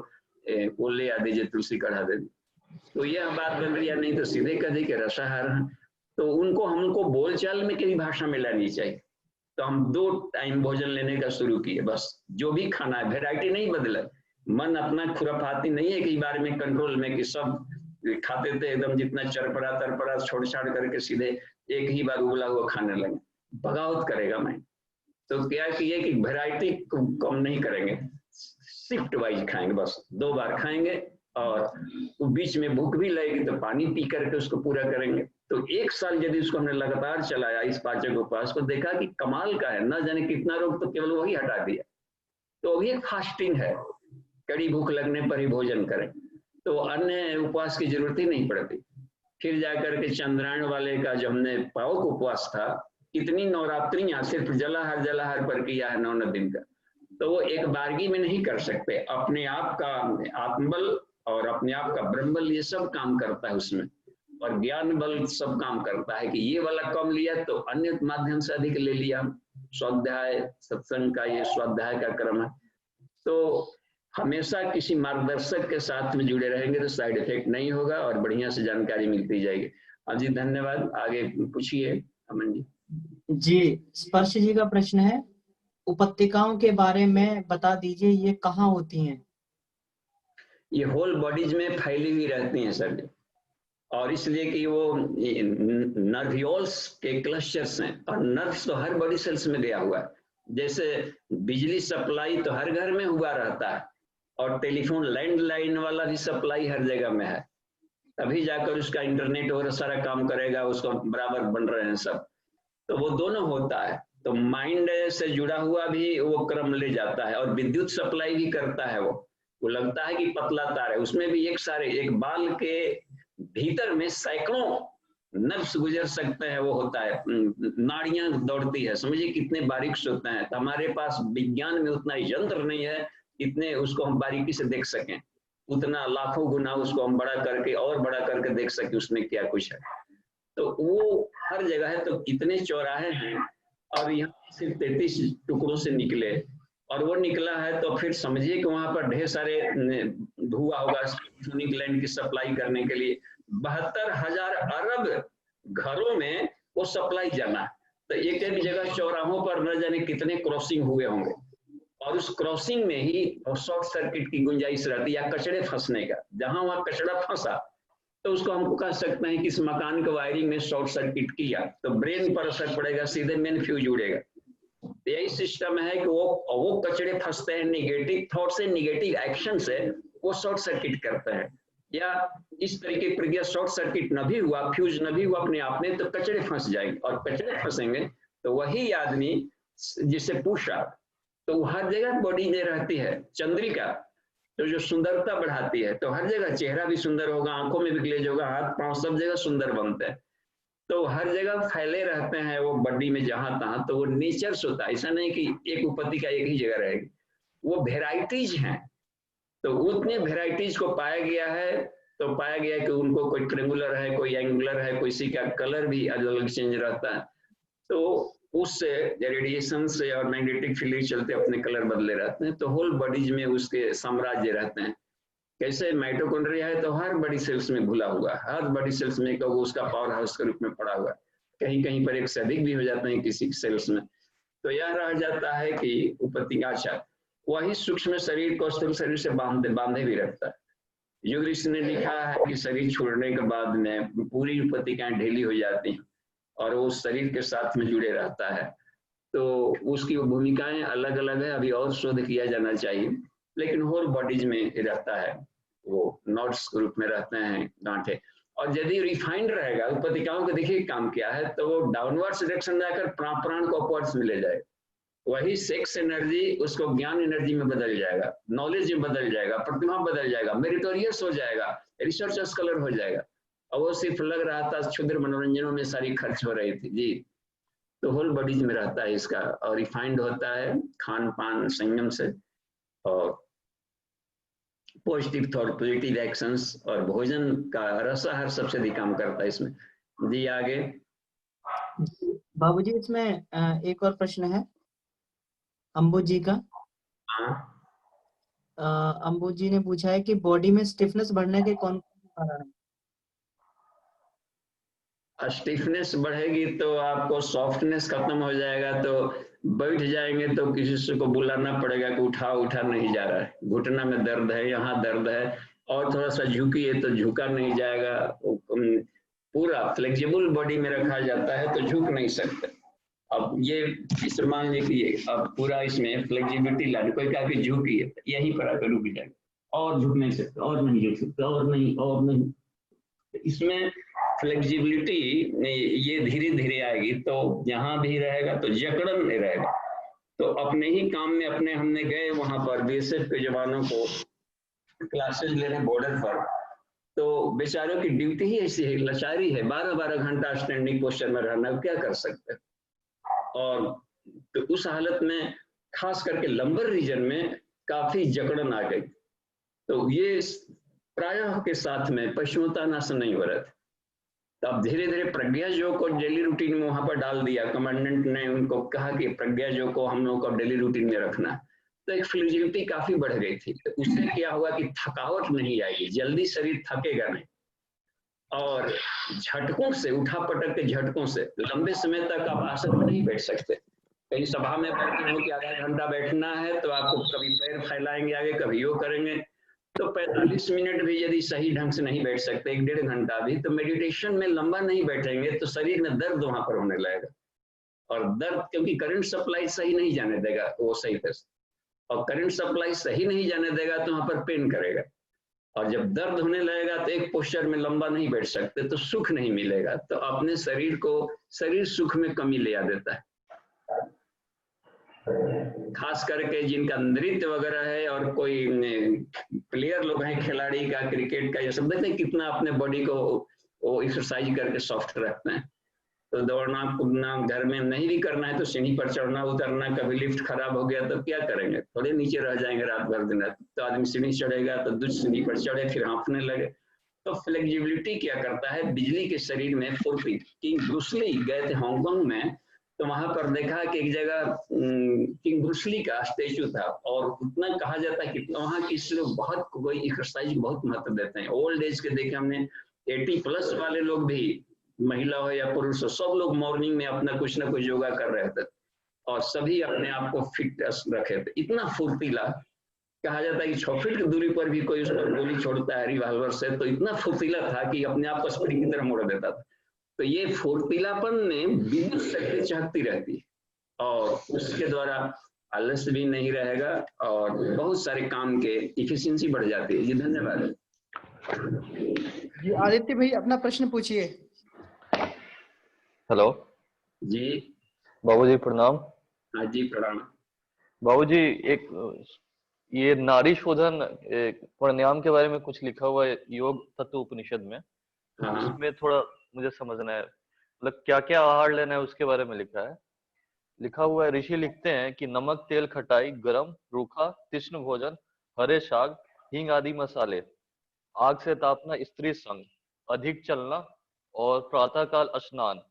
वो ले आ दीजिए, तुलसी कढ़ा दे दीजिए। तो यह बात बन रही है। नहीं तो सीधे कह दी कि रसाहार है, तो उनको हमको बोलचाल में किसी भाषा में लानी चाहिए। तो हम 2 टाइम भोजन लेने का शुरू किए, बस जो भी खाना है, वेराइटी नहीं बदला। मन अपना खुराफाती नहीं है कि बारे में कंट्रोल में कि सब खाते थे एकदम, जितना चरपरा तरपरा छोड़ छाड़ करके सीधे एक ही बार उबला हुआ खाने लगे, बगावत करेगा मैं। तो क्या किए कि वेराइटी कम नहीं करेंगे, शिफ्ट वाइज खाएंगे, बस 2 बार खाएंगे, और बीच में भूख भी लगेगी तो पानी पी करके उसको पूरा करेंगे। तो 1 साल यदि उसको हमने लगातार चलाया इस पाचक उपवास को, देखा कि कमाल का है, न जाने कितना रोग तो केवल वही हटा दिया। तो अभी एक फास्टिंग है, कड़ी भूख लगने पर ही भोजन करें, तो अन्य उपवास की जरूरत ही नहीं पड़ती। फिर जाकर के चंद्रायण वाले का जो हमने पावक उपवास था, इतनी नवरात्रियां सिर्फ जलाहार पर किया है 9 दिन का, तो वो एक बारगी में नहीं कर सकते। अपने आप का आत्मबल और अपने आप का ब्रह्मबल ये सब काम करता है उसमें, और ज्ञान बल सब काम करता है कि ये वाला कम लिया तो अन्य माध्यम से अधिक ले लिया। स्वाध्याय सत्संग का ये स्वाध्याय का क्रम है। तो हमेशा किसी मार्गदर्शक के साथ में जुड़े रहेंगे तो साइड इफेक्ट नहीं होगा और बढ़िया से जानकारी मिलती जाएगी। हाँ जी, धन्यवाद। आगे पूछिए अमन जी। जी, स्पर्श जी का प्रश्न है, उपत्यकाओं के बारे में बता दीजिए, ये कहाँ होती हैं? ये होल बॉडीज में फैली हुई रहती हैं सर जी, और इसलिए कि वो नर्व्यूल्स के क्लस्टर्स हैं, और नर्व्स तो हर बॉडी सेल्स में गया हुआ है। जैसे बिजली सप्लाई तो हर घर में हुआ रहता है, और टेलीफोन लैंडलाइन वाला भी सप्लाई हर जगह में है, तभी जाकर उसका इंटरनेट और सारा काम करेगा, उसको बराबर बन रहे हैं सब। तो वो दोनों होता है। तो माइंड से जुड़ा हुआ भी वो क्रम ले जाता है, और विद्युत सप्लाई भी करता है। वो लगता है कि पतला तार है, उसमें भी एक बाल के भीतर में सैकड़ों नब्स गुजर सकते हैं, वो होता है, नाड़ियां दौड़ती है, समझिए कितने बारीक से होते हैं। तो हमारे पास विज्ञान में उतना यंत्र नहीं है इतने उसको हम बारीकी से देख सकें, उतना लाखों गुना उसको हम बड़ा करके और बड़ा करके देख सके उसमें क्या कुछ है। तो वो हर जगह है। तो इतने चौराहे हैं, और यहाँ सिर्फ 33 टुकड़ों से निकले, और वो निकला है तो फिर समझिए कि वहां पर ढेर सारे धुआं होगा सोनिक लैंड की सप्लाई करने के लिए। 72,000 अरब घरों में वो सप्लाई जाना। तो एक एक जगह चौराहों पर न जाने कितने क्रॉसिंग हुए होंगे, और उस क्रॉसिंग में ही शॉर्ट सर्किट की गुंजाइश रहती है, या कचड़े फंसने का। जहां वहां कचड़ा फंसा तो उसको हमको कह सकते हैं कि इस मकान के वायरिंग में शॉर्ट सर्किट किया, तो ब्रेन पर असर पड़ेगा, सीधे मेन फ्यूज उड़ेगा। यही सिस्टम है कि वो कचड़े फंसते हैं निगेटिव थॉट से, निगेटिव एक्शन से वो शॉर्ट सर्किट करते हैं। या इस तरीके की प्रक्रिया शॉर्ट सर्किट न भी हुआ, फ्यूज न भी हुआ अपने आप में, तो कचड़े फंस जाएंगे, और कचड़े फंसेंगे तो वही आदमी जिसे पूछा, तो हर जगह बॉडी में रहती है चंद्रिका, तो जो सुंदरता बढ़ाती है। तो हर जगह चेहरा भी सुंदर होगा, आंखों में भी ग्लेज होगा, हाथ पांव सब जगह सुंदर बनते हैं। तो हर जगह फैले रहते हैं वो बॉडी में जहां तहां। तो वो नेचर्स होता है, ऐसा नहीं कि एक उपपत्ति का एक ही जगह रहेगी, वो वेराइटीज हैं। तो उतने वेराइटीज को पाया गया है। तो पाया गया कि उनको कोई ट्रेंगुलर है, कोई एंगुलर है, किसी का कलर भी अलग अलग चेंज रहता है। तो उससे रेडिएशन से और मैग्नेटिक फील्ड चलते अपने कलर बदले रहते हैं। तो होल बॉडीज में उसके साम्राज्य रहते हैं। कैसे माइटोकॉन्ड्रिया है तो हर बॉडी सेल्स में घुला हुआ है, हर बॉडी सेल्स में वो उसका पावर हाउस के रूप में पड़ा हुआ है। कहीं कहीं पर एक से अधिक भी हो जाते हैं किसी सेल्स में। तो यह रह जाता है कि उपतिकाचा वही सूक्ष्म शरीर को स्थूल शरीर से बांधे भी रखता है। योग ऋषि ने लिखा है कि शरीर छोड़ने के बाद में पूरी उपतिकाएं ढीली हो जाती हैं, और वो शरीर के साथ में जुड़े रहता है। तो उसकी भूमिकाएं अलग अलग है, अभी और शोध किया जाना चाहिए, लेकिन होल बॉडीज में रहता है। वो नॉट्स के रूप में रहते हैं गांठे। और यदि रिफाइंड रहेगा, उपतिकाओं को देखिए काम क्या है, तो वो डाउनवर्ड्स डायरेक्शन जाकर प्राण को अपवर्ड्स में ले जाएगा। वही सेक्स एनर्जी उसको ज्ञान एनर्जी में बदल जाएगा, नॉलेज में बदल जाएगा, प्रतिभा बदल जाएगा, मेरिटोरियस हो जाएगा, रिसर्च स्कॉलर हो जाएगा। और वो सिर्फ लग रहा था क्षुद्र मनोरंजनों में सारी खर्च हो रही थी जी। तो होल बॉडीज में रहता है इसका, और रिफाइंड होता है खान पान संयम से, और पॉजिटिव थॉट, पॉजिटिव एक्शंस, और भोजन का रसाहार सबसे अधिक काम करता है इसमें जी। आगे बाबूजी इसमें एक और प्रश्न है अंबु जी का। हाँ, अंबु जी ने पूछा है कि बॉडी में स्टिफनेस बढ़ने के कौन कारण है? स्टिफनेस बढ़ेगी तो आपको सॉफ्टनेस खत्म हो जाएगा, तो बैठ जाएंगे तो किसी से को बुलाना पड़ेगा कि उठा नहीं जा रहा है, घुटना में दर्द है, यहाँ दर्द है, और थोड़ा सा झुकिए तो झुका नहीं जाएगा। पूरा फ्लेक्सिबल बॉडी में रखा जाता है तो झुक नहीं सकते। अब ये इस मान लीजिए अब पूरा इसमें फ्लेक्सिबिलिटी लाने, कोई कहा कि झुकिए, यहीं पर आकर रुक जाएगा, और झुक नहीं सकते, और नहीं झुक सकते, और नहीं। इसमें फ्लेक्सिबिलिटी ये धीरे धीरे आएगी, तो यहाँ भी रहेगा तो जकड़न नहीं रहेगा। तो अपने ही काम में अपने हमने गए वहां पर बीएसएफ के जवानों को क्लासेस ले रहे बॉर्डर पर, तो बेचारों की ड्यूटी ही ऐसी है, लाचारी है, 12-12 घंटा स्टैंडिंग पोस्चर में रहना, क्या कर सकते हैं। और तो उस हालत में खास करके लंबर रीजन में काफी जकड़न आ गई। तो ये प्रायः के साथ में पशुतानासन नहीं हो रहा था। तो अब धीरे धीरे प्रज्ञा योग को डेली रूटीन में वहां पर डाल दिया, कमांडेंट ने उनको कहा कि प्रज्ञा योग को हम लोग को डेली रूटीन में रखना। तो एक फ्लेक्सिबिलिटी काफी बढ़ गई थी। तो उससे क्या हुआ कि थकावट नहीं आएगी, जल्दी शरीर थकेगा नहीं, और झटकों से, उठा पटक के झटकों से लंबे समय तक आप आसन में नहीं बैठ सकते। कहीं सभा में बैठे हो कि आधा घंटा बैठना है तो आपको कभी पैर फैलाएंगे आगे, कभी यो करेंगे, तो 45 मिनट भी यदि सही ढंग से नहीं बैठ सकते, 1-1.5 घंटा भी, तो मेडिटेशन में लंबा नहीं बैठेंगे तो शरीर में दर्द वहां पर होने लगेगा। और दर्द, क्योंकि करंट सप्लाई सही नहीं जाने देगा वो सही तरह से, और करंट सप्लाई सही नहीं जाने देगा तो वहां पर पेन करेगा, और जब दर्द होने लगेगा तो एक पोस्चर में लंबा नहीं बैठ सकते, तो सुख नहीं मिलेगा, तो अपने शरीर को, शरीर सुख में कमी ले आ देता है। खास करके जिनका नृत्य वगैरह है और कोई प्लेयर लोग हैं, खिलाड़ी का, क्रिकेट का, ये सब देखते हैं कितना अपने बॉडी को वो एक्सरसाइज करके सॉफ्ट रखते हैं। तो दौड़ना कूदना घर में नहीं भी करना है तो सीढ़ी पर चढ़ना उतरना, कभी लिफ्ट खराब हो गया तो क्या करेंगे, थोड़े नीचे रह जाएंगे रात भर दिन रात, तो आदमी सीढ़ी चढ़ेगा तो दूसरी सीढ़ी पर चढ़े फिर हाँफने लगे। तो फ्लेक्सिबिलिटी क्या करता है, बिजली के शरीर में फुर्ती। किंग ब्रूस ली गए थे हांगकांग में, तो वहां पर देखा कि एक जगह किंग ब्रूस ली का स्टेचू था, और उतना कहा जाता है कि वहाँ की लोग बहुत कोई एक्सरसाइज बहुत महत्व देते हैं। ओल्ड एज के देखे हमने 80+ वाले लोग भी, महिला हो या पुरुष हो, सब लोग मॉर्निंग में अपना कुछ ना कुछ योगा कर रहे थे और सभी अपने आप को फिट रखे थे। इतना फुर्तीला, कहा जाता है कि 6 फीट की दूरी पर भी कोई उस पर गोली छोड़ता है रिवाल्वर से, तो इतना फुर्तीला था कि अपने आप को स्प्रिंग की तरह मोड़ देता था। तो ये फुर्तीलापन में विद्युत शक्ति चहकती रहती है और उसके द्वारा आलस भी नहीं रहेगा और बहुत सारे काम के इफिशिएंसी बढ़ जाती है। जी धन्यवाद। जी आदित्य भाई अपना प्रश्न पूछिए। हेलो जी बाबूजी प्रणाम। हाँ जी प्रणाम। बाबूजी एक ये नारी शोधन प्राणायाम के बारे में कुछ लिखा हुआ है योग तत्व उपनिषद में, हाँ। उसमें थोड़ा मुझे समझना है, मतलब क्या क्या आहार लेना है उसके बारे में लिखा है। लिखा हुआ है, ऋषि लिखते हैं कि नमक तेल खटाई गरम रूखा तीक्ष्ण भोजन हरे शाक हींग आदि मसाले, आग से तापना स्त्री संग, अधिक चलना और प्रातःकाल स्नान,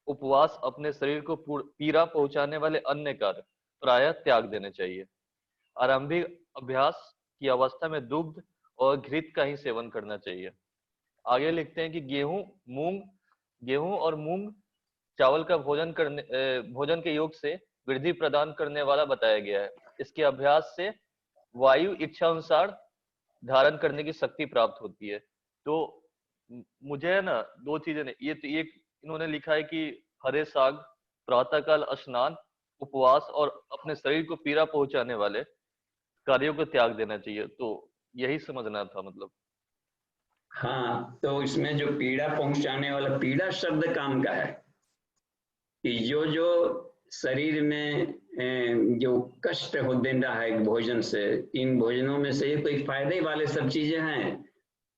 उपवास, अपने शरीर को पीड़ा पहुंचाने वाले अन्य कार्य प्रायः त्याग देने चाहिए। आरंभिक अभ्यास की अवस्था में दुग्ध और घृत का ही सेवन करना चाहिए। आगे लिखते हैं कि गेहूं और मूंग चावल का भोजन के योग से वृद्धि प्रदान करने वाला बताया गया है। इसके अभ्यास से वायु इच्छा अनुसार धारण करने की शक्ति प्राप्त होती है। तो मुझे है ना 2 चीजें ये तो एक इन्होंने लिखा है कि हरे साग, प्रातःकाल स्नान, उपवास और अपने शरीर को पीड़ा पहुंचाने वाले कार्यों को त्याग देना चाहिए। तो यही समझना था मतलब। हाँ, तो इसमें जो पीड़ा पहुंचाने वाला, पीड़ा शब्द काम का है कि जो शरीर में जो कष्ट हो दे रहा है भोजन से, इन भोजनों में से कोई फायदे वाले सब चीजें हैं।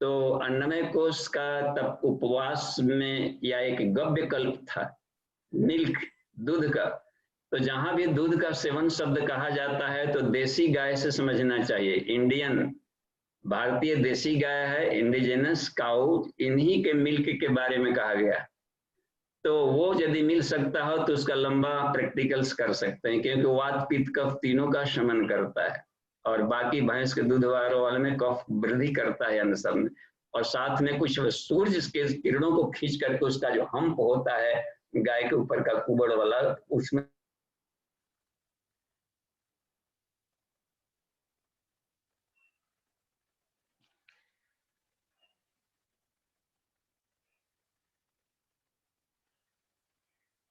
तो अन्नमय कोश का तब उपवास में या एक गव्य कल्प था, मिल्क दूध का, तो जहां भी दूध का सेवन शब्द कहा जाता है तो देसी गाय से समझना चाहिए। इंडियन भारतीय देसी गाय है, इंडिजिनस काउ, इन्हीं के मिल्क के बारे में कहा गया। तो वो यदि मिल सकता हो तो उसका लंबा प्रैक्टिकल्स कर सकते हैं, क्योंकि वात पित्त कफ तीनों का शमन करता है और बाकी भैंस के दूध वाले में कफ वृद्धि करता है अन्न सब में, और साथ में कुछ सूर्य के किरणों को खींच करके उसका जो हम्प होता है गाय के ऊपर का कुबड़ वाला, उसमें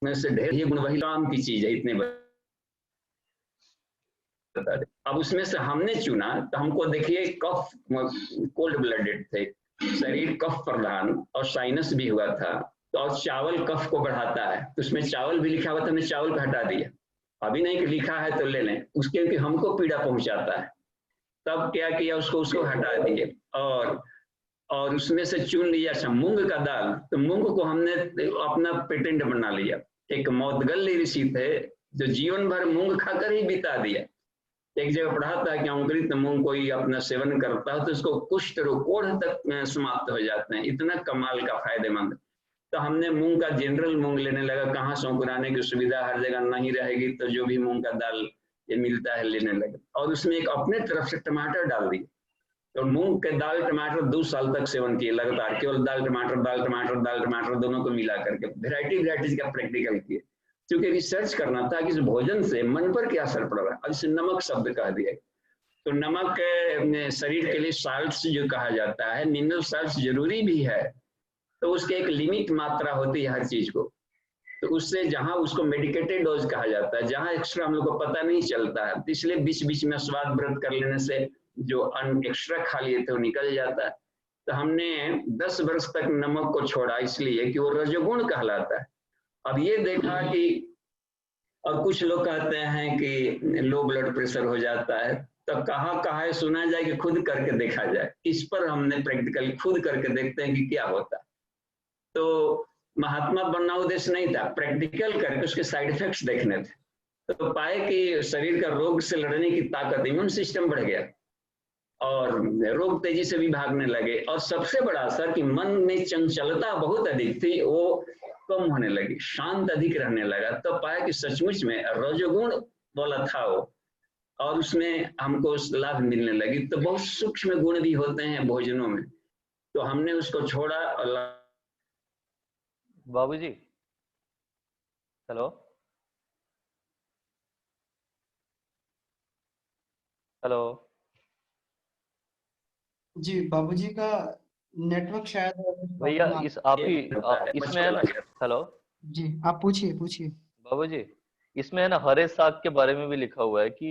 में से ढेर ही गुण वही काम की चीज है। इतने बता दे। अब उसमें से हमने चुना तो हमको देखिए कफ, कोल्ड ब्लडेड थे, शरीर कफ प्रधान और साइनस भी हुआ था, तो और चावल कफ को बढ़ाता है, तो उसमें चावल भी लिखा हुआ था, हमने चावल को हटा दिया। अभी नहीं कि लिखा है तो ले लें, उसके कि हमको पीड़ा पहुंचाता है, तब क्या किया उसको हटा दिए और उसमें से चुन लिया। अच्छा मूंग का दाल, तो मूंग को हमने अपना पेटेंट बना लिया। एक मौदगल्य ऋषि थे जो जीवन भर मूंग खाकर ही बिता दिया। एक जगह पढ़ा था कि अंकुरित मूंग कोई अपना सेवन करता है तो उसको कुष्ठ रोग कोढ़ तक समाप्त हो जाते हैं, इतना कमाल का फायदेमंद। तो हमने मूंग का जनरल मूंग लेने लगा, कहाँ से अंकुराने की सुविधा हर जगह नहीं रहेगी, तो जो भी मूंग का दाल ये मिलता है लेने लगे, और उसमें एक अपने तरफ से टमाटर डाल दिए। तो मूंग के दाल टमाटर 2 साल तक सेवन किए लगातार, केवल दाल टमाटर दोनों को मिला करके वेराइटीज का प्रैक्टिकल किए, क्योंकि रिसर्च करना था कि इस भोजन से मन पर क्या असर पड़ रहा है। अब इसे नमक शब्द कह दिया, तो नमक शरीर के लिए साल्ट्स जो कहा जाता है, मिनरल साल्ट्स जरूरी भी है, तो उसके एक लिमिट मात्रा होती है हर चीज को। तो उससे जहां उसको मेडिकेटेड डोज कहा जाता है, जहां एक्स्ट्रा हम लोग को पता नहीं चलता है, तो इसलिए बीच बीच में स्वाद व्रत कर लेने से जो एक्स्ट्रा खा लिए थे वो निकल जाता है। तो हमने 10 वर्ष तक नमक को छोड़ा इसलिए कि वो रजोगुण कहलाता है। अब ये देखा कि और कुछ लोग कहते हैं कि लो ब्लड प्रेशर हो जाता है, तो कहाँ कहाँ है सुना जाए कि खुद करके देखा जाए। इस पर हमने प्रैक्टिकली खुद करके देखते हैं कि क्या होता है। तो महात्मा बनना उद्देश्य नहीं था, प्रैक्टिकल करके उसके साइड इफेक्ट्स देखने थे। तो पाए कि शरीर का रोग से लड़ने की ताकत, इम्यून सिस्टम बढ़ गया और रोग तेजी से भी भागने लगे। और सबसे बड़ा असर कि मन में चंचलता बहुत अधिक थी, वो कम होने लगी, शांत अधिक रहने लगा। तो पाया कि सचमुच में रजोगुण वाला था वो, और उसमें हमको लाभ मिलने लगी। तो बहुत सूक्ष्म गुण भी होते हैं भोजनों में, तो हमने उसको छोड़ा। और बाबूजी, हेलो हेलो, जी बाबूजी का नेटवर्क शायद भैया प्रॉब्लम इस आप ही इसमें है ना, हेलो जी आप पूछिए पूछिए। बाबूजी, इसमें है ना हरे साग के बारे में भी लिखा हुआ है कि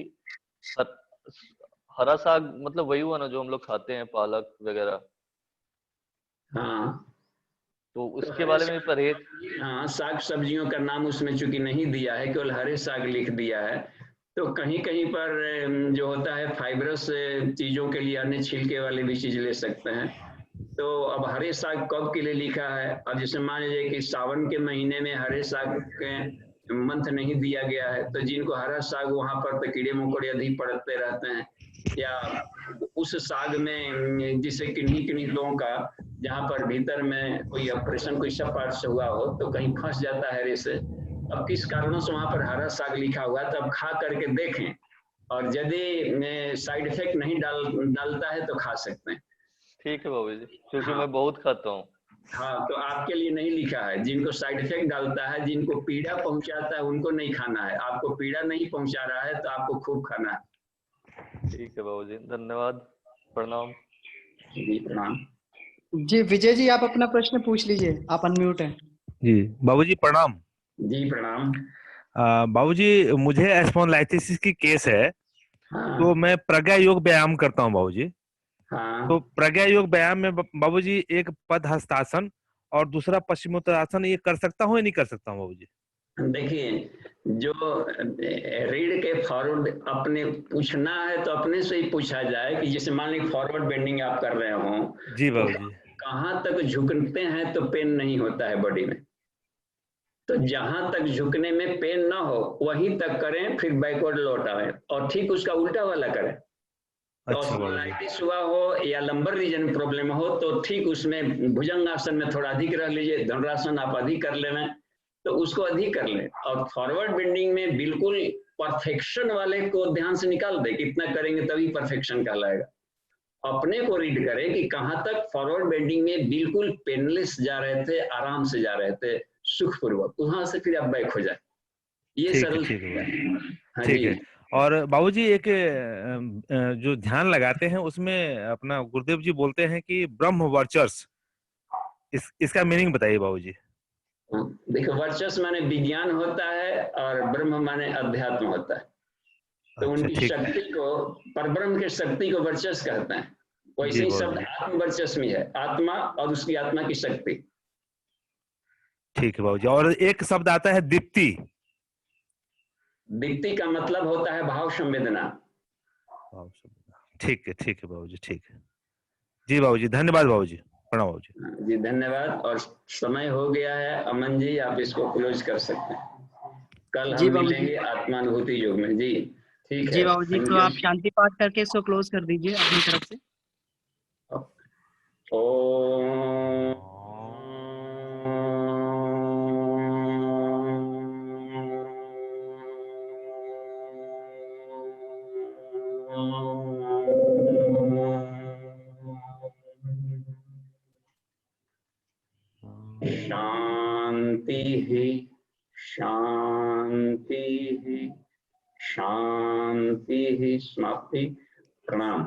हरा साग मतलब वही हुआ ना जो हम लोग खाते हैं, पालक वगैरह, हाँ, तो उसके बारे में परहेज। हाँ, साग सब्जियों का नाम उसमें चूंकि नहीं दिया है, केवल हरे साग लिख दिया है। तो कहीं कहीं पर जो होता है फाइबरस चीजों के लिए अन्य छिलके वाले भी चीज ले सकते हैं। तो अब हरे साग कब के लिए लिखा है? अब जैसे मान लीजिए कि सावन के महीने में हरे साग के मंथ नहीं दिया गया है, तो जिनको हरा साग वहां पर तो कीड़े मकोड़े अधिक पड़ते रहते हैं, या उस साग में जिसे किन्हीं किन्हीं लोगों का जहां पर भीतर में कोई ऑपरेशन कोई सब पार्ट से हुआ हो तो कहीं फंस जाता है रेसे। अब किस कारणों से वहां पर हरा साग लिखा हुआ है, तो अब खा करके देखें, और यदि साइड इफेक्ट नहीं डालता है तो खा सकते हैं। ठीक है बाबूजी, क्योंकि हाँ, मैं बहुत खाता हूँ। हाँ, तो आपके लिए नहीं लिखा है। जिनको साइड इफेक्ट डालता है, जिनको पीड़ा पहुंचाता है, उनको नहीं खाना है। आपको पीड़ा नहीं पहुंचा रहा है तो आपको खूब खाना है। ठीक है बाबूजी, धन्यवाद, प्रणाम। जी प्रणाम। जी विजय जी आप अपना प्रश्न पूछ लीजिए, आप अनम्यूट हैं। जी बाबूजी प्रणाम। जी प्रणाम। बाबूजी मुझे स्पॉन्डिलाइटिस की केस है, हाँ, तो मैं प्रज्ञा योग व्यायाम करता हूँ बाबूजी। हाँ, तो प्रज्ञा योग व्यायाम में बाबूजी एक पद हस्तासन और दूसरा पश्चिमोत्तासन, ये कर सकता हूँ या नहीं कर सकता हूँ बाबूजी? देखिए, जो रीढ़ के फॉरवर्ड अपने पूछना है तो अपने से ही पूछा जाए कि जैसे मान ली फॉरवर्ड बेंडिंग आप कर रहे हो, जी तो बाबूजी। कहाँ तक झुकते हैं तो पेन नहीं होता है बॉडी में। तो जहां तक झुकने में पेन ना हो वहीं तक करें, फिर बैकवर्ड लौट आए, और ठीक उसका उल्टा वाला करें। अच्छा बाबूजी। स्पॉन्डिलाइटिस हुआ हो या लंबर रीजन प्रॉब्लम हो तो ठीक उसमें भुजंगासन में थोड़ा अधिक रह लीजिए, धनुरासन आप अधिक कर लेना, तो उसको अधिक कर लें। और फॉरवर्ड बेंडिंग में बिल्कुल परफेक्शन वाले को ध्यान से निकाल दे, कितना करेंगे तभी परफेक्शन कहलाएगा। अपने को रीड करें कि कहाँ तक फॉरवर्ड बेंडिंग में बिल्कुल पेनलेस जा रहे थे, आराम से जा रहे थे, सुखपूर्वक, वहां से फिर आप बैक हो जाए। ये ठीक है, सरल ठीक है, हाँ ठीक जी। है। और बाबूजी एक जो ध्यान लगाते हैं उसमें अपना गुरुदेव जी बोलते हैं कि ब्रह्म वर्चस्व, इसका मीनिंग बताइए बाबूजी। देखो, वर्चस्व माने विज्ञान होता है और ब्रह्म माने अध्यात्म होता है। तो अच्छा उनकी ठीक। शक्ति को, परब्रह्म की शक्ति को वर्चस्व कहते हैं। वैसे जी ही शब्द बाबूजी। आत्म वर्चस्व में है, आत्मा और उसकी आत्मा की शक्ति। ठीक है बाबूजी। और एक शब्द आता है दीप्ति। दीप्ति का मतलब होता है भाव संवेदना। ठीक है, ठीक है बाबूजी, ठीक है। जी बाबूजी, धन्यवाद बाबूजी, प्रणाम बाबूजी। जी धन्यवाद। और समय हो गया है, अमन जी आप इसको क्लोज कर सकते हैं। कल जी हम बाबूजी। मिलेंगे आत्मानुभूति योग में। जी ठीक जी है, बाबूजी, तो आप शांति पाठ करके इसको क्लोज कर दीजिए अपनी तरफ से। ओम शांति ही शांति ही शांति ही। समाप्ति। प्रणाम।